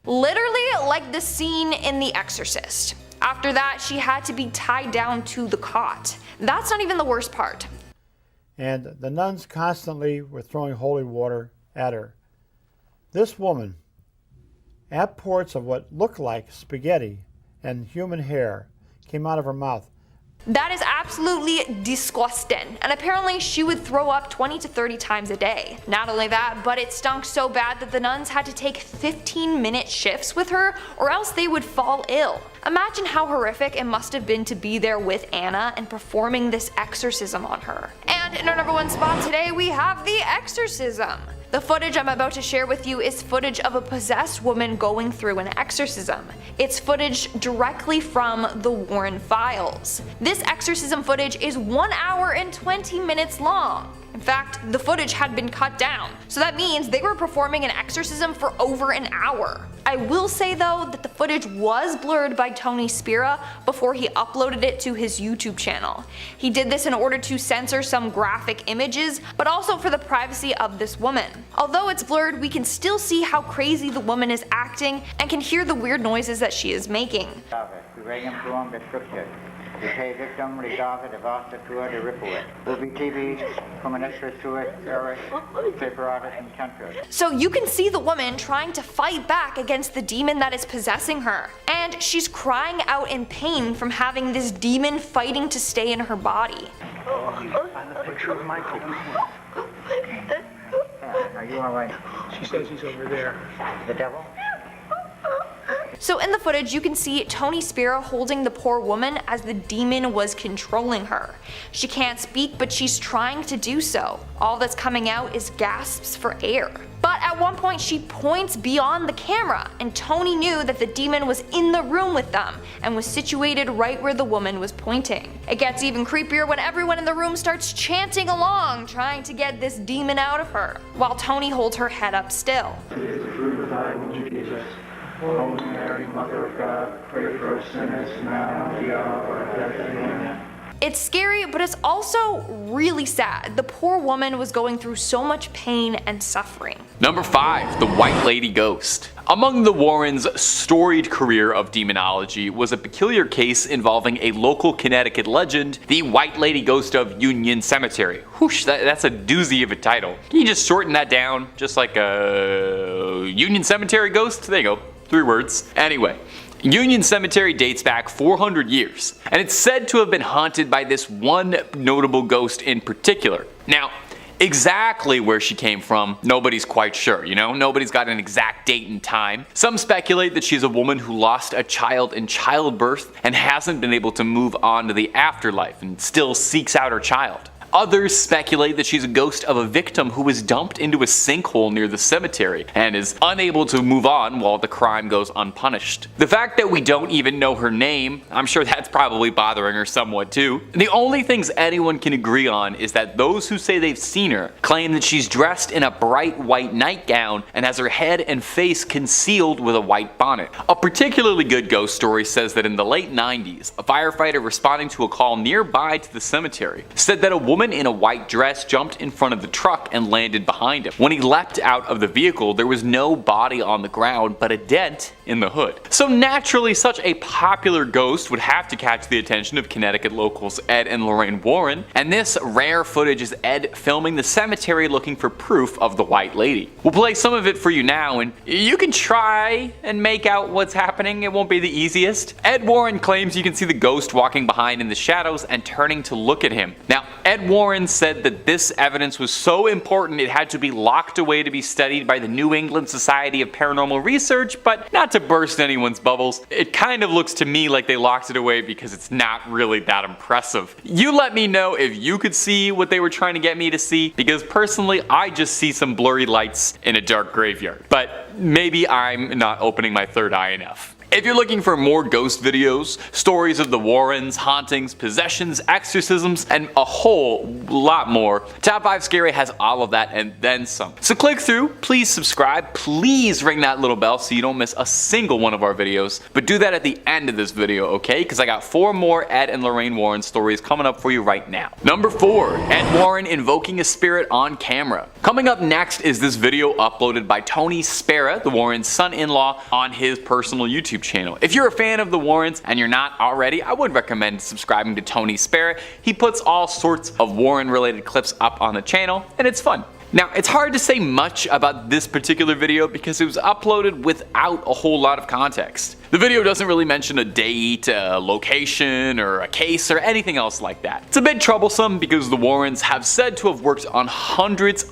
[SPEAKER 2] Literally like the scene in The Exorcist. After that, she had to be tied down to the cot. That's not even the worst part.
[SPEAKER 10] And the nuns constantly were throwing holy water at her. This woman, outpours of what looked like spaghetti and human hair came out of her mouth.
[SPEAKER 2] That is absolutely disgusting, and apparently she would throw up 20 to 30 times a day. Not only that, but it stunk so bad that the nuns had to take 15-minute shifts with her or else they would fall ill. Imagine how horrific it must have been to be there with Anna and performing this exorcism on her. And in our number one spot today, we have The Exorcism. The footage I'm about to share with you is footage of a possessed woman going through an exorcism. It's footage directly from the Warren files. This exorcism footage is 1 hour and 20 minutes long. In fact, the footage had been cut down, so that means they were performing an exorcism for over an hour. I will say though that the footage was blurred by Tony Spira before he uploaded it to his YouTube channel. He did this in order to censor some graphic images, but also for the privacy of this woman. Although it's blurred, we can still see how crazy the woman is acting and can hear the weird noises that she is making. So you can see the woman trying to fight back against the demon that is possessing her, and she's crying out in pain from having this demon fighting to stay in her body.
[SPEAKER 11] Are you alright? She says he's over there. The devil?
[SPEAKER 2] So in the footage, you can see Tony Spira holding the poor woman as the demon was controlling her. She can't speak, but she's trying to do so. All that's coming out is gasps for air. But at one point, she points beyond the camera, and Tony knew that the demon was in the room with them and was situated right where the woman was pointing. It gets even creepier when everyone in the room starts chanting along, trying to get this demon out of her, while Tony holds her head up still.
[SPEAKER 11] Holy Mary, Mother of God, pray for us sinners now and at the hour of our death. Amen.
[SPEAKER 2] It's scary, but it's also really sad. The poor woman was going through so much pain and suffering.
[SPEAKER 1] Number 5, the White Lady Ghost. Among the Warrens' storied career of demonology was a peculiar case involving a local Connecticut legend, the White Lady Ghost of Union Cemetery. Whoosh, that's a doozy of a title. Can you just shorten that down? Just like a Union Cemetery Ghost? There you go. 3 words. Anyway, Union Cemetery dates back 400 years, and it's said to have been haunted by this one notable ghost in particular. Now, exactly where she came from, nobody's quite sure, Nobody's got an exact date and time. Some speculate that she's a woman who lost a child in childbirth and hasn't been able to move on to the afterlife and still seeks out her child. Others speculate that she's a ghost of a victim who was dumped into a sinkhole near the cemetery and is unable to move on while the crime goes unpunished. The fact that we don't even know her name, I'm sure that's probably bothering her somewhat too. The only things anyone can agree on is that those who say they've seen her claim that she's dressed in a bright white nightgown and has her head and face concealed with a white bonnet. A particularly good ghost story says that in the late 90s, a firefighter responding to a call nearby to the cemetery said that a woman woman in a white dress jumped in front of the truck and landed behind him. When he leapt out of the vehicle, there was no body on the ground, but a dent in the hood. So naturally, such a popular ghost would have to catch the attention of Connecticut locals Ed and Lorraine Warren, and this rare footage is Ed filming the cemetery looking for proof of the White Lady. We'll play some of it for you now, and you can try and make out what's happening. It won't be the easiest. Ed Warren claims you can see the ghost walking behind in the shadows and turning to look at him. Now, Ed Warren said that this evidence was so important it had to be locked away to be studied by the New England Society of Paranormal Research, but not to burst anyone's bubbles, it kind of looks to me like they locked it away because it's not really that impressive. You let me know if you could see what they were trying to get me to see, because personally I just see some blurry lights in a dark graveyard. But maybe I'm not opening my third eye enough. If you're looking for more ghost videos, stories of the Warrens, hauntings, possessions, exorcisms, and a whole lot more, Top 5 Scary has all of that and then some. So click through, please subscribe, please ring that little bell so you don't miss a single one of our videos, but do that at the end of this video, okay? Because I got 4 more Ed and Lorraine Warren stories coming up for you right now. Number 4, Ed Warren invoking a spirit on camera. Coming up next is this video uploaded by Tony Spera, the Warrens' son-in-law, on his personal YouTube channel. If you're a fan of the Warrens and you're not already, I would recommend subscribing to Tony Spera. He puts all sorts of Warren related clips up on the channel and it's fun. Now, it's hard to say much about this particular video because it was uploaded without a whole lot of context. The video doesn't really mention a date, a location, or a case, or anything else like that. It's a bit troublesome because the Warrens have said to have worked on hundreds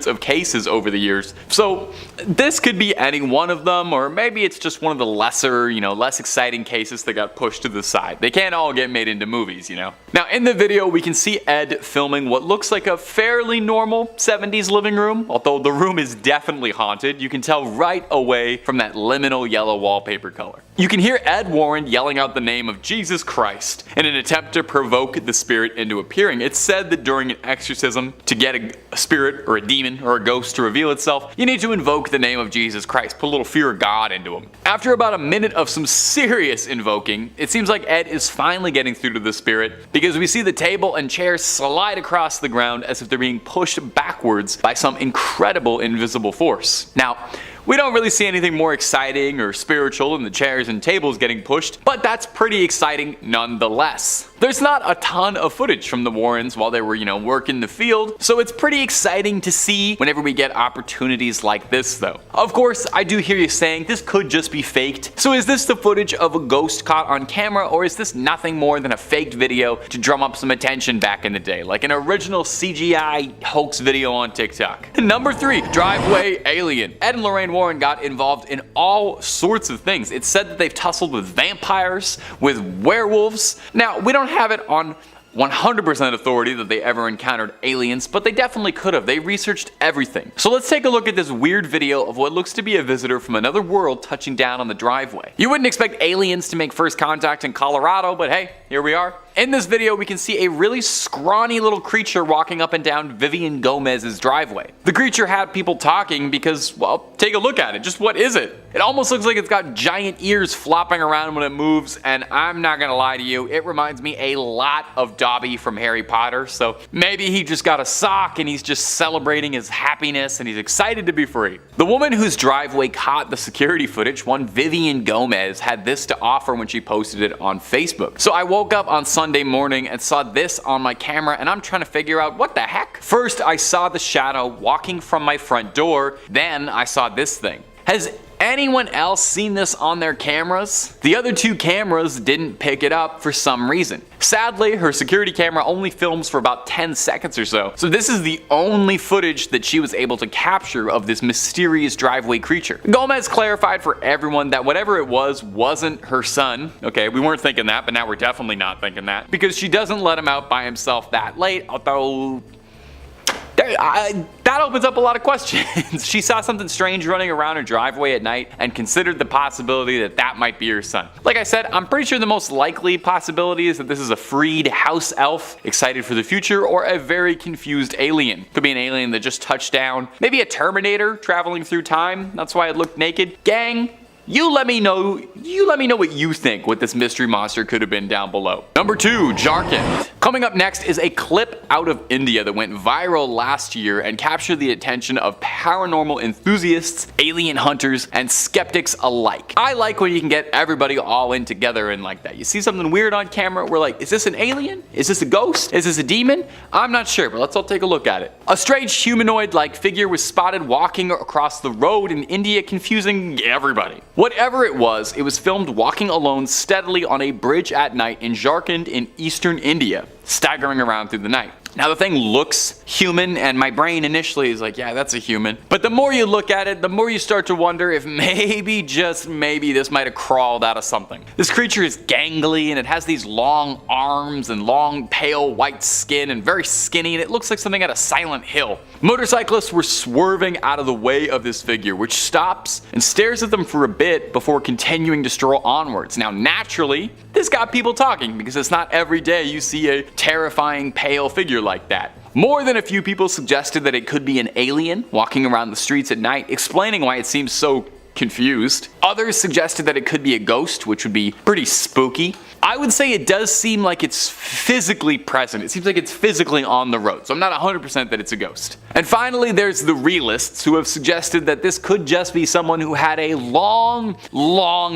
[SPEAKER 1] of cases over the years, so this could be any one of them, or maybe it's just one of the lesser, less exciting cases that got pushed to the side. They can't all get made into movies, Now, in the video, we can see Ed filming what looks like a fairly normal 70s living room, although the room is definitely haunted. You can tell right away from that liminal yellow wallpaper color. You can hear Ed Warren yelling out the name of Jesus Christ in an attempt to provoke the spirit into appearing. It's said that during an exorcism, to get a spirit or a demon or a ghost to reveal itself, you need to invoke the name of Jesus Christ, put a little fear of God into him. After about a minute of some serious invoking, it seems like Ed is finally getting through to the spirit because we see the table and chairs slide across the ground as if they're being pushed backwards by some incredible invisible force. Now, we don't really see anything more exciting or spiritual than the chairs and tables getting pushed, but that's pretty exciting nonetheless. There's not a ton of footage from the Warrens while they were, working the field, so it's pretty exciting to see whenever we get opportunities like this though. Of course, I do hear you saying this could just be faked. So is this the footage of a ghost caught on camera, or is this nothing more than a faked video to drum up some attention back in the day, like an original CGI hoax video on TikTok? Number 3, driveway alien. Ed and Lorraine Warren got involved in all sorts of things. It's said that they've tussled with vampires, with werewolves. Now, we don't have it on 100% authority that they ever encountered aliens, but they definitely could have. They researched everything. So let's take a look at this weird video of what looks to be a visitor from another world touching down on the driveway. You wouldn't expect aliens to make first contact in Colorado, but hey, here we are. In this video, we can see a really scrawny little creature walking up and down Vivian Gomez's driveway. The creature had people talking because, well, take a look at it. Just what is it? It almost looks like it's got giant ears flopping around when it moves, and I'm not gonna lie to you, it reminds me a lot of Dobby from Harry Potter, so maybe he just got a sock and he's just celebrating his happiness and he's excited to be free. The woman whose driveway caught the security footage, one Vivian Gomez, had this to offer when she posted it on Facebook. So I woke up on Sunday morning and saw this on my camera, and I'm trying to figure out what the heck. First, I saw the shadow walking from my front door, then I saw this thing. Has anyone else seen this on their cameras? The other 2 cameras didn't pick it up for some reason. Sadly, her security camera only films for about 10 seconds or so this is the only footage that she was able to capture of this mysterious driveway creature. Gomez clarified for everyone that whatever it was wasn't her son. Okay, we weren't thinking that, but now we're definitely not thinking that, because she doesn't let him out by himself that late, although that opens up a lot of questions. She saw something strange running around her driveway at night and considered the possibility that that might be her son. Like I said, I'm pretty sure the most likely possibility is that this is a freed house elf excited for the future, or a very confused alien. Could be an alien that just touched down. Maybe a Terminator traveling through time. That's why it looked naked. Gang, you let me know what you think what this mystery monster could have been down below. Number 2, Jarkand. Coming up next is a clip out of India that went viral last year and captured the attention of paranormal enthusiasts, alien hunters, and skeptics alike. I like when you can get everybody all in together and like that. You see something weird on camera, we're like, is this an alien? Is this a ghost? Is this a demon? I'm not sure, but let's all take a look at it. A strange humanoid-like figure was spotted walking across the road in India, confusing everybody. Whatever it was filmed walking alone steadily on a bridge at night in Jharkhand in eastern India, staggering around through the night. Now the thing looks human, and my brain initially is like, yeah, that's a human. But the more you look at it, the more you start to wonder if maybe, just maybe, this might have crawled out of something. This creature is gangly, and it has these long arms and long pale white skin and very skinny, and it looks like something out of Silent Hill. Motorcyclists were swerving out of the way of this figure, which stops and stares at them for a bit before continuing to stroll onwards. Now naturally, this got people talking, because it's not every day you see a terrifying pale figure like that. More than a few people suggested that it could be an alien walking around the streets at night, explaining why it seems so confused. Others suggested that it could be a ghost, which would be pretty spooky. I would say it does seem like it's physically present. It seems like it's physically on the road, so I'm not 100% that it's a ghost. And finally, there's the realists who have suggested that this could just be someone who had a long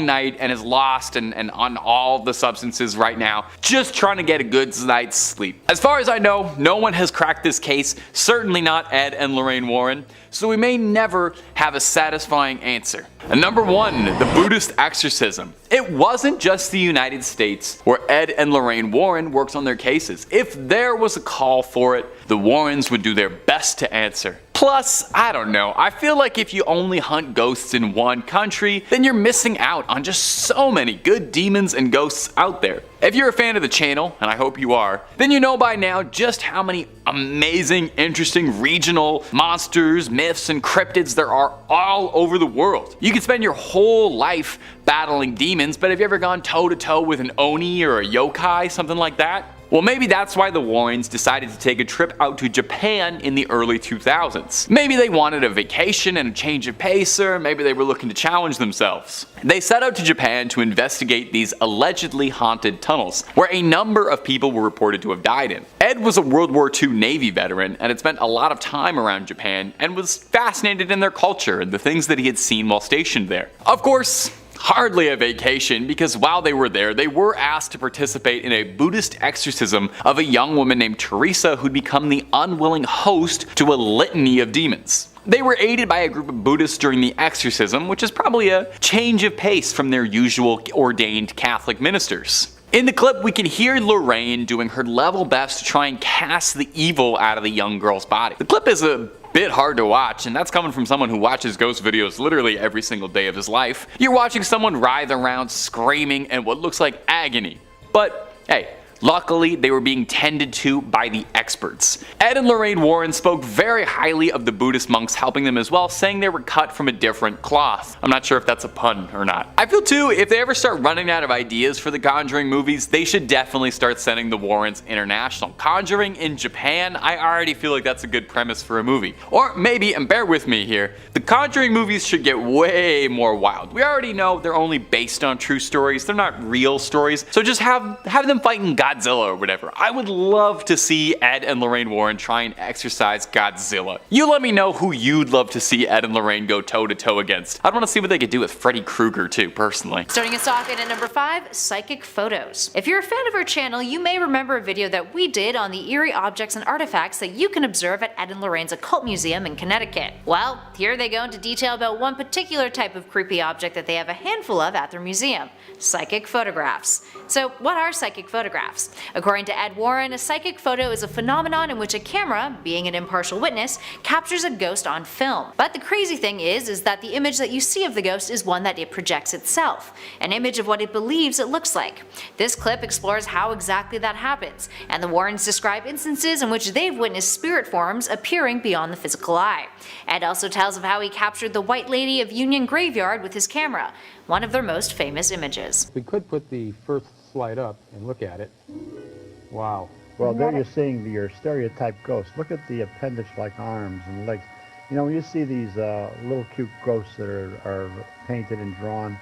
[SPEAKER 1] night and is lost and on all the substances right now, just trying to get a good night's sleep. As far as I know, no one has cracked this case, certainly not Ed and Lorraine Warren, so we may never have a satisfying answer. And number 1, the Buddhist exorcism. It wasn't just the United States where Ed and Lorraine Warren worked on their cases. If there was a call for it, the Warrens would do their best to answer. Plus, I don't know, I feel like if you only hunt ghosts in one country, then you're missing out on just so many good demons and ghosts out there. If you're a fan of the channel, and I hope you are, then you know by now just how many amazing, interesting regional monsters, myths, and cryptids there are all over the world. You could spend your whole life battling demons, but have you ever gone toe-to-toe with an Oni or a yokai, something like that? Well, maybe that's why the Warrens decided to take a trip out to Japan in the early 2000s. Maybe they wanted a vacation and a change of pace, or maybe they were looking to challenge themselves. They set out to Japan to investigate these allegedly haunted tunnels, where a number of people were reported to have died in. Ed was a World War II Navy veteran and had spent a lot of time around Japan and was fascinated in their culture and the things that he had seen while stationed there. Of course, hardly a vacation, because while they were there, they were asked to participate in a Buddhist exorcism of a young woman named Teresa who'd become the unwilling host to a litany of demons. They were aided by a group of Buddhists during the exorcism, which is probably a change of pace from their usual ordained Catholic ministers. In the clip, we can hear Lorraine doing her level best to try and cast the evil out of the young girl's body. The clip is a bit hard to watch, and that's coming from someone who watches ghost videos literally every single day of his life. You're watching someone writhe around screaming in what looks like agony. But hey, luckily they were being tended to by the experts. Ed and Lorraine Warren spoke very highly of the Buddhist monks helping them as well, saying they were cut from a different cloth. I'm not sure if that's a pun or not. I feel too, if they ever start running out of ideas for the Conjuring movies, they should definitely start sending the Warrens international. Conjuring in Japan, I already feel like that's a good premise for a movie. Or maybe, and bear with me here, the Conjuring movies should get way more wild. We already know they're only based on true stories, they're not real stories, so just have them fighting Godzilla or whatever. I would love to see Ed and Lorraine Warren try and exorcise Godzilla. You let me know who you'd love to see Ed and Lorraine go toe-to-toe against. I'd want to see what they could do with Freddy Krueger too, personally.
[SPEAKER 12] Starting us off at number 5, psychic photos. If you're a fan of our channel, you may remember a video that we did on the eerie objects and artifacts that you can observe at Ed and Lorraine's Occult Museum in Connecticut. Well, here they go into detail about one particular type of creepy object that they have a handful of at their museum: psychic photographs. So what are psychic photographs? According to Ed Warren, a psychic photo is a phenomenon in which a camera, being an impartial witness, captures a ghost on film. But the crazy thing is that the image that you see of the ghost is one that it projects itself, an image of what it believes it looks like. This clip explores how exactly that happens, and the Warrens describe instances in which they've witnessed spirit forms appearing beyond the physical eye. Ed also tells of how he captured the White Lady of Union Graveyard with his camera, one of their most famous images.
[SPEAKER 9] We could put the first slide up and look at it. Wow.
[SPEAKER 10] Well, there you're seeing your stereotype ghost. Look at the appendage-like arms and legs. You know, when you see these little cute ghosts that are painted and drawn,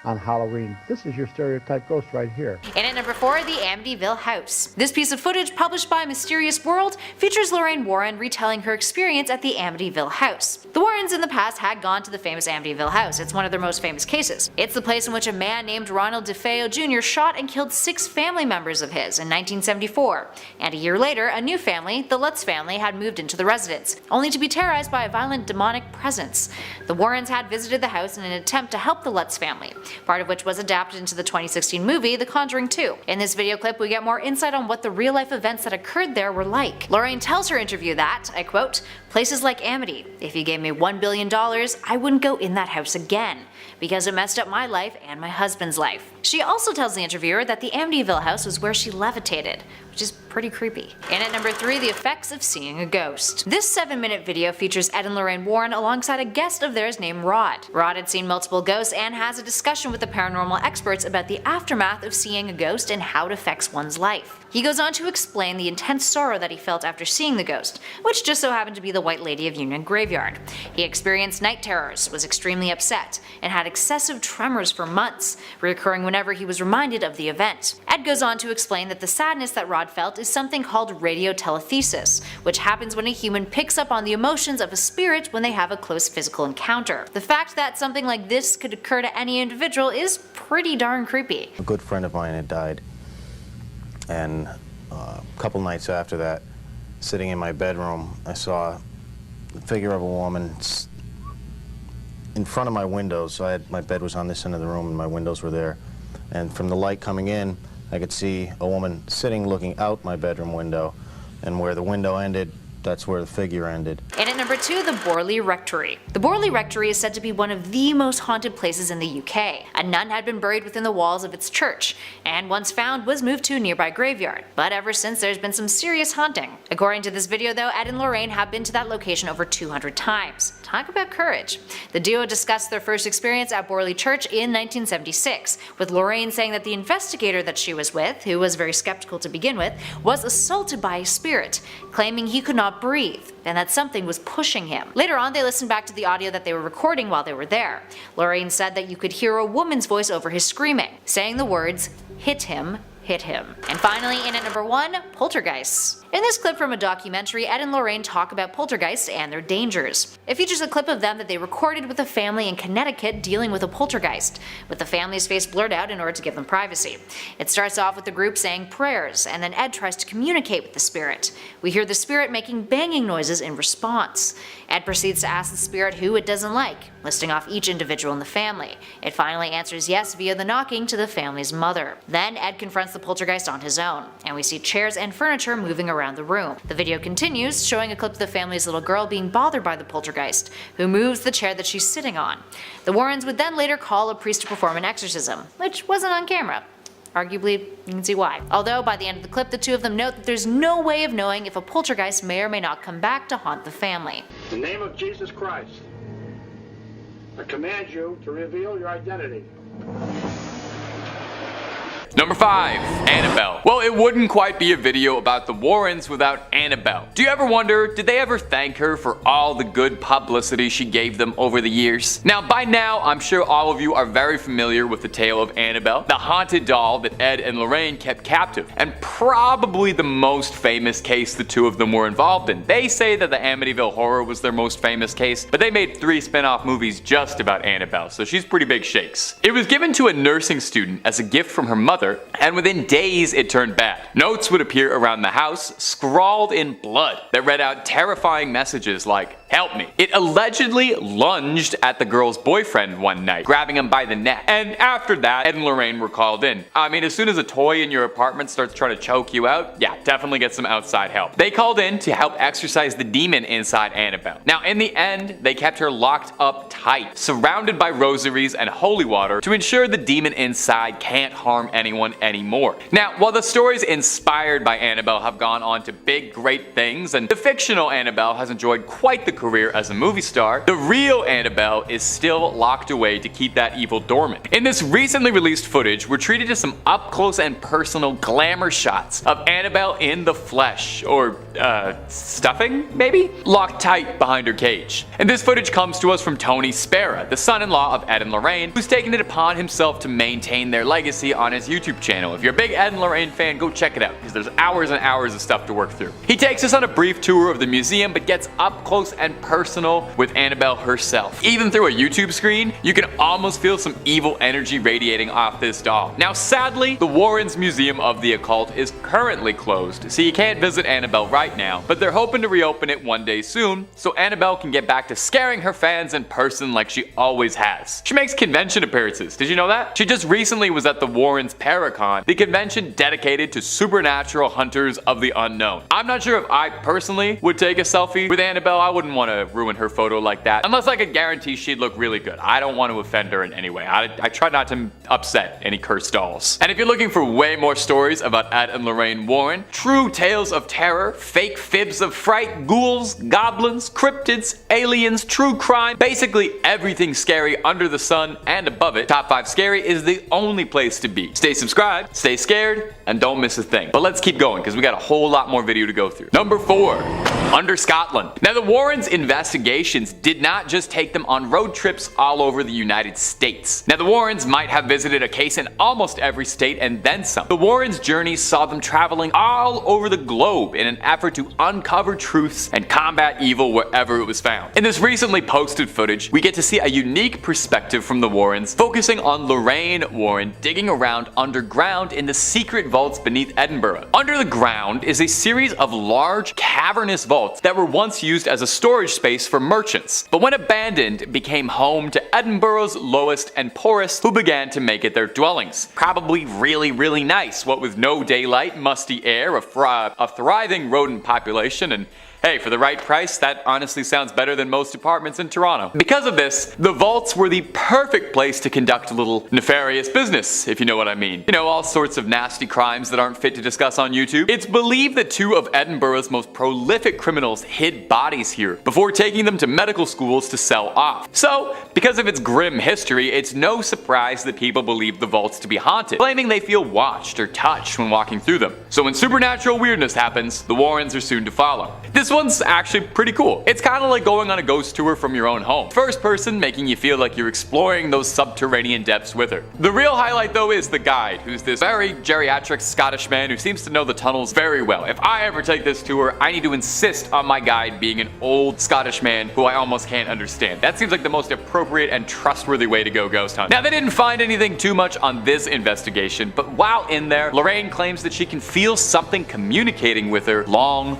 [SPEAKER 10] on Halloween. This is your stereotype ghost right here.
[SPEAKER 12] And at number 4, the Amityville House. This piece of footage, published by Mysterious World, features Lorraine Warren retelling her experience at the Amityville House. The Warrens in the past had gone to the famous Amityville House. It's one of their most famous cases. It's the place in which a man named Ronald DeFeo Jr. shot and killed 6 family members of his in 1974. And a year later, a new family, the Lutz family, had moved into the residence, only to be terrorized by a violent demonic presence. The Warrens had visited the house in an attempt to help the Lutz family, part of which was adapted into the 2016 movie The Conjuring 2. In this video clip, we get more insight on what the real-life events that occurred there were like. Lorraine tells her interview that, I quote, "Places like Amity, if you gave me $1 billion, I wouldn't go in that house again, because it messed up my life and my husband's life." She also tells the interviewer that the Amityville house was where she levitated, which is pretty creepy. And at number 3, the effects of seeing a ghost. This 7-minute video features Ed and Lorraine Warren alongside a guest of theirs named Rod. Rod had seen multiple ghosts and has a discussion with the paranormal experts about the aftermath of seeing a ghost and how it affects one's life. He goes on to explain the intense sorrow that he felt after seeing the ghost, which just so happened to be the White Lady of Union Graveyard. He experienced night terrors, was extremely upset, and had excessive tremors for months, reoccurring whenever he was reminded of the event. Ed goes on to explain that the sadness that Rod felt is something called radiotelethesis, which happens when a human picks up on the emotions of a spirit when they have a close physical encounter. The fact that something like this could occur to any individual is pretty darn creepy.
[SPEAKER 13] A good friend of mine had died, and a couple nights after that, sitting in my bedroom, I saw the figure of a woman in front of my windows. So my bed was on this end of the room and my windows were there. And from the light coming in, I could see a woman sitting looking out my bedroom window, and where the window ended, that's where the figure ended.
[SPEAKER 12] And at number 2, the Borley Rectory. The Borley Rectory is said to be one of the most haunted places in the UK. A nun had been buried within the walls of its church, and once found was moved to a nearby graveyard. But ever since, there's been some serious haunting. According to this video though, Ed and Lorraine have been to that location over 200 times. Talk about courage. The duo discussed their first experience at Borley Church in 1976, with Lorraine saying that the investigator that she was with, who was very skeptical to begin with, was assaulted by a spirit, claiming he could not breathe, and that something was pushing him. Later on, they listened back to the audio that they were recording while they were there. Lorraine said that you could hear a woman's voice over his screaming, saying the words, "Hit him, hit him." And finally, in at number 1, poltergeists. In this clip from a documentary, Ed and Lorraine talk about poltergeists and their dangers. It features a clip of them that they recorded with a family in Connecticut dealing with a poltergeist, with the family's face blurred out in order to give them privacy. It starts off with the group saying prayers, and then Ed tries to communicate with the spirit. We hear the spirit making banging noises in response. Ed proceeds to ask the spirit who it doesn't like, listing off each individual in the family. It finally answers yes via the knocking to the family's mother. Then Ed confronts the poltergeist on his own, and we see chairs and furniture moving around the room. The video continues, showing a clip of the family's little girl being bothered by the poltergeist, who moves the chair that she's sitting on. The Warrens would then later call a priest to perform an exorcism, which wasn't on camera. Arguably, you can see why. Although by the end of the clip, the two of them note that there's no way of knowing if a poltergeist may or may not come back to haunt the family.
[SPEAKER 14] In the name of Jesus Christ, I command you to reveal your identity.
[SPEAKER 1] Number 5, Annabelle. Well, it wouldn't quite be a video about the Warrens without Annabelle. Do you ever wonder, did they ever thank her for all the good publicity she gave them over the years? Now, by now, I'm sure all of you are very familiar with the tale of Annabelle, the haunted doll that Ed and Lorraine kept captive, and probably the most famous case the two of them were involved in. They say that the Amityville Horror was their most famous case, but they made 3 spin-off movies just about Annabelle, so she's pretty big shakes. It was given to a nursing student as a gift from her mother, and within days it turned bad. Notes would appear around the house, scrawled in blood, that read out terrifying messages like, "Help me." It allegedly lunged at the girl's boyfriend one night, grabbing him by the neck. And after that, Ed and Lorraine were called in. I mean, as soon as a toy in your apartment starts trying to choke you out, yeah, definitely get some outside help. They called in to help exorcise the demon inside Annabelle. Now, in the end, they kept her locked up tight, surrounded by rosaries and holy water to ensure the demon inside can't harm anyone anymore. Now, while the stories inspired by Annabelle have gone on to big, great things, and the fictional Annabelle has enjoyed quite the career as a movie star, the real Annabelle is still locked away to keep that evil dormant. In this recently released footage, we're treated to some up-close and personal glamour shots of Annabelle in the flesh, or stuffing, maybe? Locked tight behind her cage. And this footage comes to us from Tony Spera, the son-in-law of Ed and Lorraine, who's taken it upon himself to maintain their legacy on his YouTube channel. If you're a big Ed and Lorraine fan, go check it out, because there's hours and hours of stuff to work through. He takes us on a brief tour of the museum, but gets up close and personal with Annabelle herself. Even through a YouTube screen, you can almost feel some evil energy radiating off this doll. Now sadly, the Warrens Museum of the Occult is currently closed, so you can't visit Annabelle right now, but they're hoping to reopen it one day soon, so Annabelle can get back to scaring her fans in person like she always has. She makes convention appearances, did you know that? She just recently was at the Warrens Paracon, the convention dedicated to supernatural hunters of the unknown. I'm not sure if I personally would take a selfie with Annabelle. I wouldn't want to ruin her photo like that, unless I could guarantee she'd look really good. I don't want to offend her in any way. I try not to upset any cursed dolls. And if you're looking for way more stories about Ed and Lorraine Warren, true tales of terror, fake fibs of fright, ghouls, goblins, cryptids, aliens, true crime, basically everything scary under the sun and above it, Top 5 Scary is the only place to be. Stay subscribed, stay scared, and don't miss a thing. But let's keep going, because we got a whole lot more video to go through. Number 4. Under Scotland. Now the Warrens' investigations did not just take them on road trips all over the United States. Now the Warrens might have visited a case in almost every state and then some. The Warrens' journeys saw them traveling all over the globe in an effort to uncover truths and combat evil wherever it was found. In this recently posted footage, we get to see a unique perspective from the Warrens, focusing on Lorraine Warren digging around underground in the secret vaults beneath Edinburgh. Under the ground is a series of large cavernous vaults that were once used as a storage space for merchants, but when abandoned became home to Edinburgh's lowest and poorest, who began to make it their dwellings. Probably really nice, what with no daylight, musty air, a thriving rodent population, and hey, for the right price, that honestly sounds better than most apartments in Toronto. Because of this, the vaults were the perfect place to conduct a little nefarious business, if you know what I mean. You know, all sorts of nasty crimes that aren't fit to discuss on YouTube. It's believed that 2 of Edinburgh's most prolific criminals hid bodies here before taking them to medical schools to sell off. So, because of its grim history, it's no surprise that people believe the vaults to be haunted, claiming they feel watched or touched when walking through them. So when supernatural weirdness happens, the Warrens are soon to follow. This one's actually pretty cool. It's kind of like going on a ghost tour from your own home. First person, making you feel like you're exploring those subterranean depths with her. The real highlight though is the guide, who's this very geriatric Scottish man who seems to know the tunnels very well. If I ever take this tour, I need to insist on my guide being an old Scottish man who I almost can't understand. That seems like the most appropriate and trustworthy way to go ghost hunt. Now they didn't find anything too much on this investigation, but while in there, Lorraine claims that she can feel something communicating with her long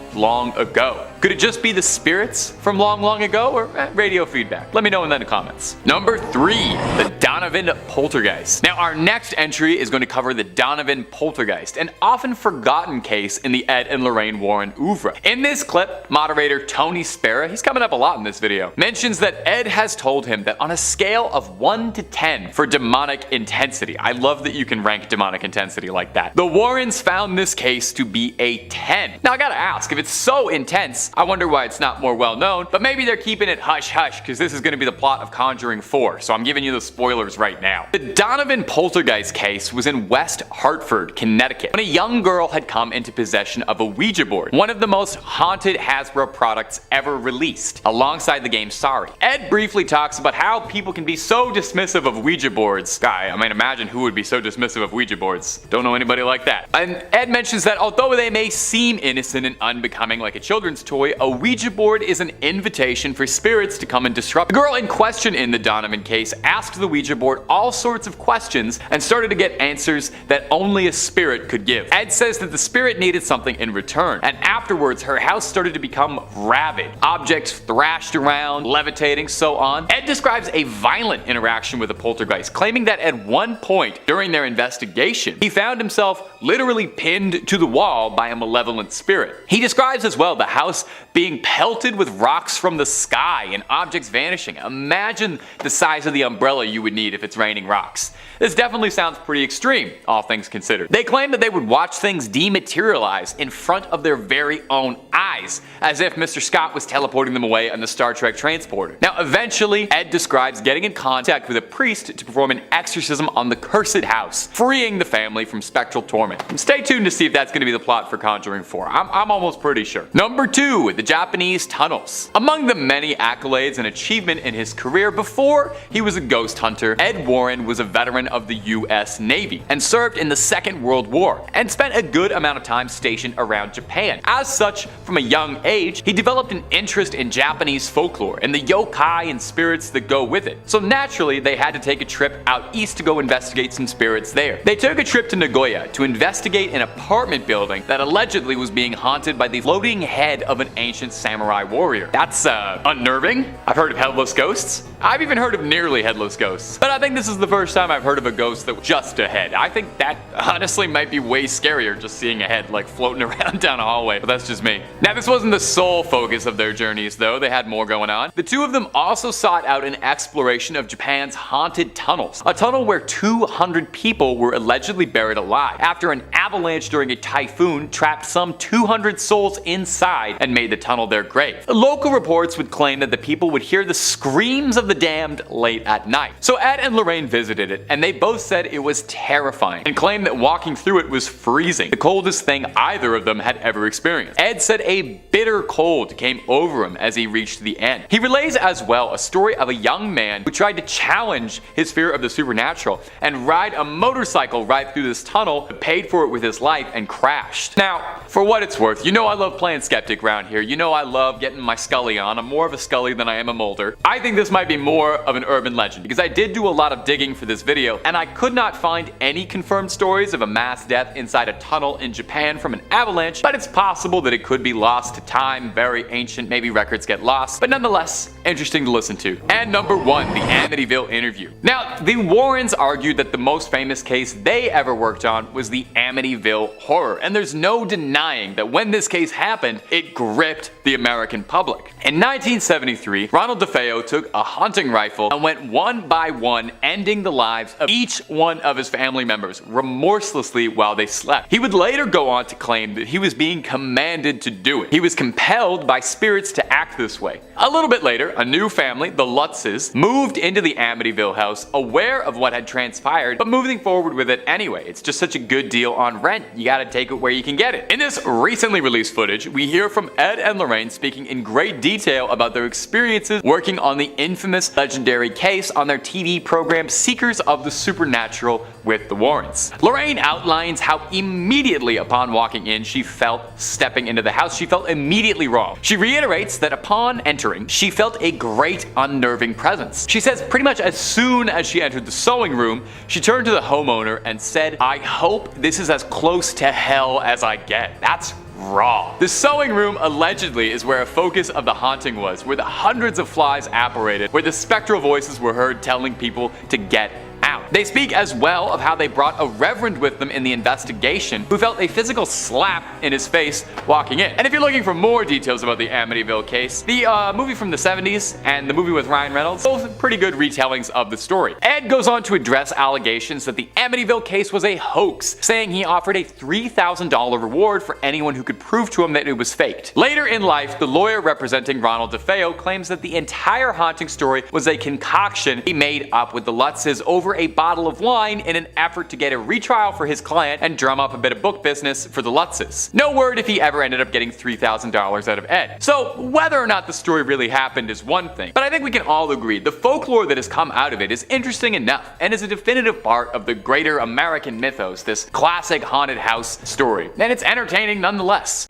[SPEAKER 1] ago. Could it just be the spirits from long ago, or radio feedback? Let me know in the comments. Number 3, the Donovan Poltergeist. Now our next entry is going to cover the Donovan Poltergeist, an often forgotten case in the Ed and Lorraine Warren oeuvre. In this clip, moderator Tony Spera, he's coming up a lot in this video, mentions that Ed has told him that on a scale of 1 to 10 for demonic intensity, I love that you can rank demonic intensity like that, the Warrens found this case to be a 10. Now I gotta ask, if it's so intense, I wonder why it's not more well known, but maybe they're keeping it hush hush because this is going to be the plot of Conjuring 4, so I'm giving you the spoilers right now. The Donovan Poltergeist case was in West Hartford, Connecticut, when a young girl had come into possession of a Ouija board, one of the most haunted Hasbro products ever released, alongside the game Sorry. Ed briefly talks about how people can be so dismissive of Ouija boards. I mean, imagine who would be so dismissive of Ouija boards. Don't know anybody like that. And Ed mentions that although they may seem innocent and unbecoming like a children's toy, a Ouija board is an invitation for spirits to come and disrupt. The girl in question in the Donovan case asked the Ouija board all sorts of questions and started to get answers that only a spirit could give. Ed says that the spirit needed something in return, and afterwards her house started to become rabid. Objects thrashed around, levitating, so on. Ed describes a violent interaction with a poltergeist, claiming that at one point during their investigation, he found himself literally pinned to the wall by a malevolent spirit. He describes as well the house being pelted with rocks from the sky and objects vanishing. Imagine the size of the umbrella you would need if it's raining rocks. This definitely sounds pretty extreme, all things considered. They claim that they would watch things dematerialize in front of their very own eyes, as if Mr. Scott was teleporting them away on the Star Trek transporter. Now, eventually, Ed describes getting in contact with a priest to perform an exorcism on the cursed house, freeing the family from spectral torment. And stay tuned to see if that's going to be the plot for Conjuring 4. I'm almost pretty sure. Number 2, the Japanese tunnels. Among the many accolades and achievement in his career before he was a ghost hunter, Ed Warren was a veteran of the US Navy and served in the Second World War and spent a good amount of time stationed around Japan. As such, from a young age, he developed an interest in Japanese folklore and the yokai and spirits that go with it. So naturally, they had to take a trip out east to go investigate some spirits there. They took a trip to Nagoya to investigate an apartment building that allegedly was being haunted by the floating head of an ancient samurai warrior. That's unnerving. I've heard of headless ghosts. I've even heard of nearly headless ghosts. But I think this is the first time I've heard of a ghost that was just a head. I think that honestly might be way scarier, just seeing a head like floating around down a hallway, but that's just me. Now, this wasn't the sole focus of their journeys though. They had more going on. The two of them also sought out an exploration of Japan's haunted tunnels, a tunnel where 200 people were allegedly buried alive after an avalanche during a typhoon trapped some 200 souls inside and made the tunnel their grave. Local reports would claim that the people would hear the screams of the damned late at night. So Ed and Lorraine visited it, and they both said it was terrifying and claimed that walking through it was freezing, the coldest thing either of them had ever experienced. Ed said a bitter cold came over him as he reached the end. He relays as well a story of a young man who tried to challenge his fear of the supernatural and ride a motorcycle right through this tunnel, paid for it with his life, and crashed. Now, for what it's worth, you know I love playing skeptic around here. You know I love getting my Scully on. I'm more of a Scully than I am a Mulder. I think this might be more of an urban legend because I did do a lot of digging for this video and I could not find any confirmed stories of a mass death inside a tunnel in Japan from an avalanche, but it's possible that it could be lost to time, very ancient, maybe records get lost, but nonetheless, interesting to listen to. And number 1, the Amityville interview. Now, the Warrens argued that the most famous case they ever worked on was the Amityville Horror, and there's no denying that when this case happened, it gripped the American public. In 1973, Ronald DeFeo took a hunting rifle and went one by one, ending the lives of each one of his family members remorselessly while they slept. He would later go on to claim that he was being commanded to do it. He was compelled by spirits to act this way. A little bit later, a new family, the Lutzes, moved into the Amityville house, aware of what had transpired, but moving forward with it anyway. It's just such a good deal on rent. You gotta take it where you can get it. In this recently released footage, we hear from Ed and Lorraine speaking in great detail about their experiences working on the infamous legendary case on their TV program Seekers of the Supernatural with the Warrens. Lorraine outlines how immediately upon walking in she felt stepping into the house, she felt immediately wrong. She reiterates that upon entering, she felt a great unnerving presence. She says pretty much as soon as she entered the sewing room, she turned to the homeowner and said, "I hope this is as close to hell as I get." That's raw. The sewing room allegedly is where a focus of the haunting was, where the hundreds of flies apparated, where the spectral voices were heard telling people to get out. They speak as well of how they brought a reverend with them in the investigation who felt a physical slap in his face walking in. And if you're looking for more details about the Amityville case, the movie from the 70s and the movie with Ryan Reynolds, both pretty good retellings of the story. Ed goes on to address allegations that the Amityville case was a hoax, saying he offered a $3,000 reward for anyone who could prove to him that it was faked. Later in life, the lawyer representing Ronald DeFeo claims that the entire haunting story was a concoction he made up with the Lutzes over a bottle of wine in an effort to get a retrial for his client and drum up a bit of book business for the Lutzes. No word if he ever ended up getting $3,000 out of Ed. So whether or not the story really happened is one thing, but I think we can all agree the folklore that has come out of it is interesting enough and is a definitive part of the greater American mythos, this classic haunted house story. And it's entertaining nonetheless.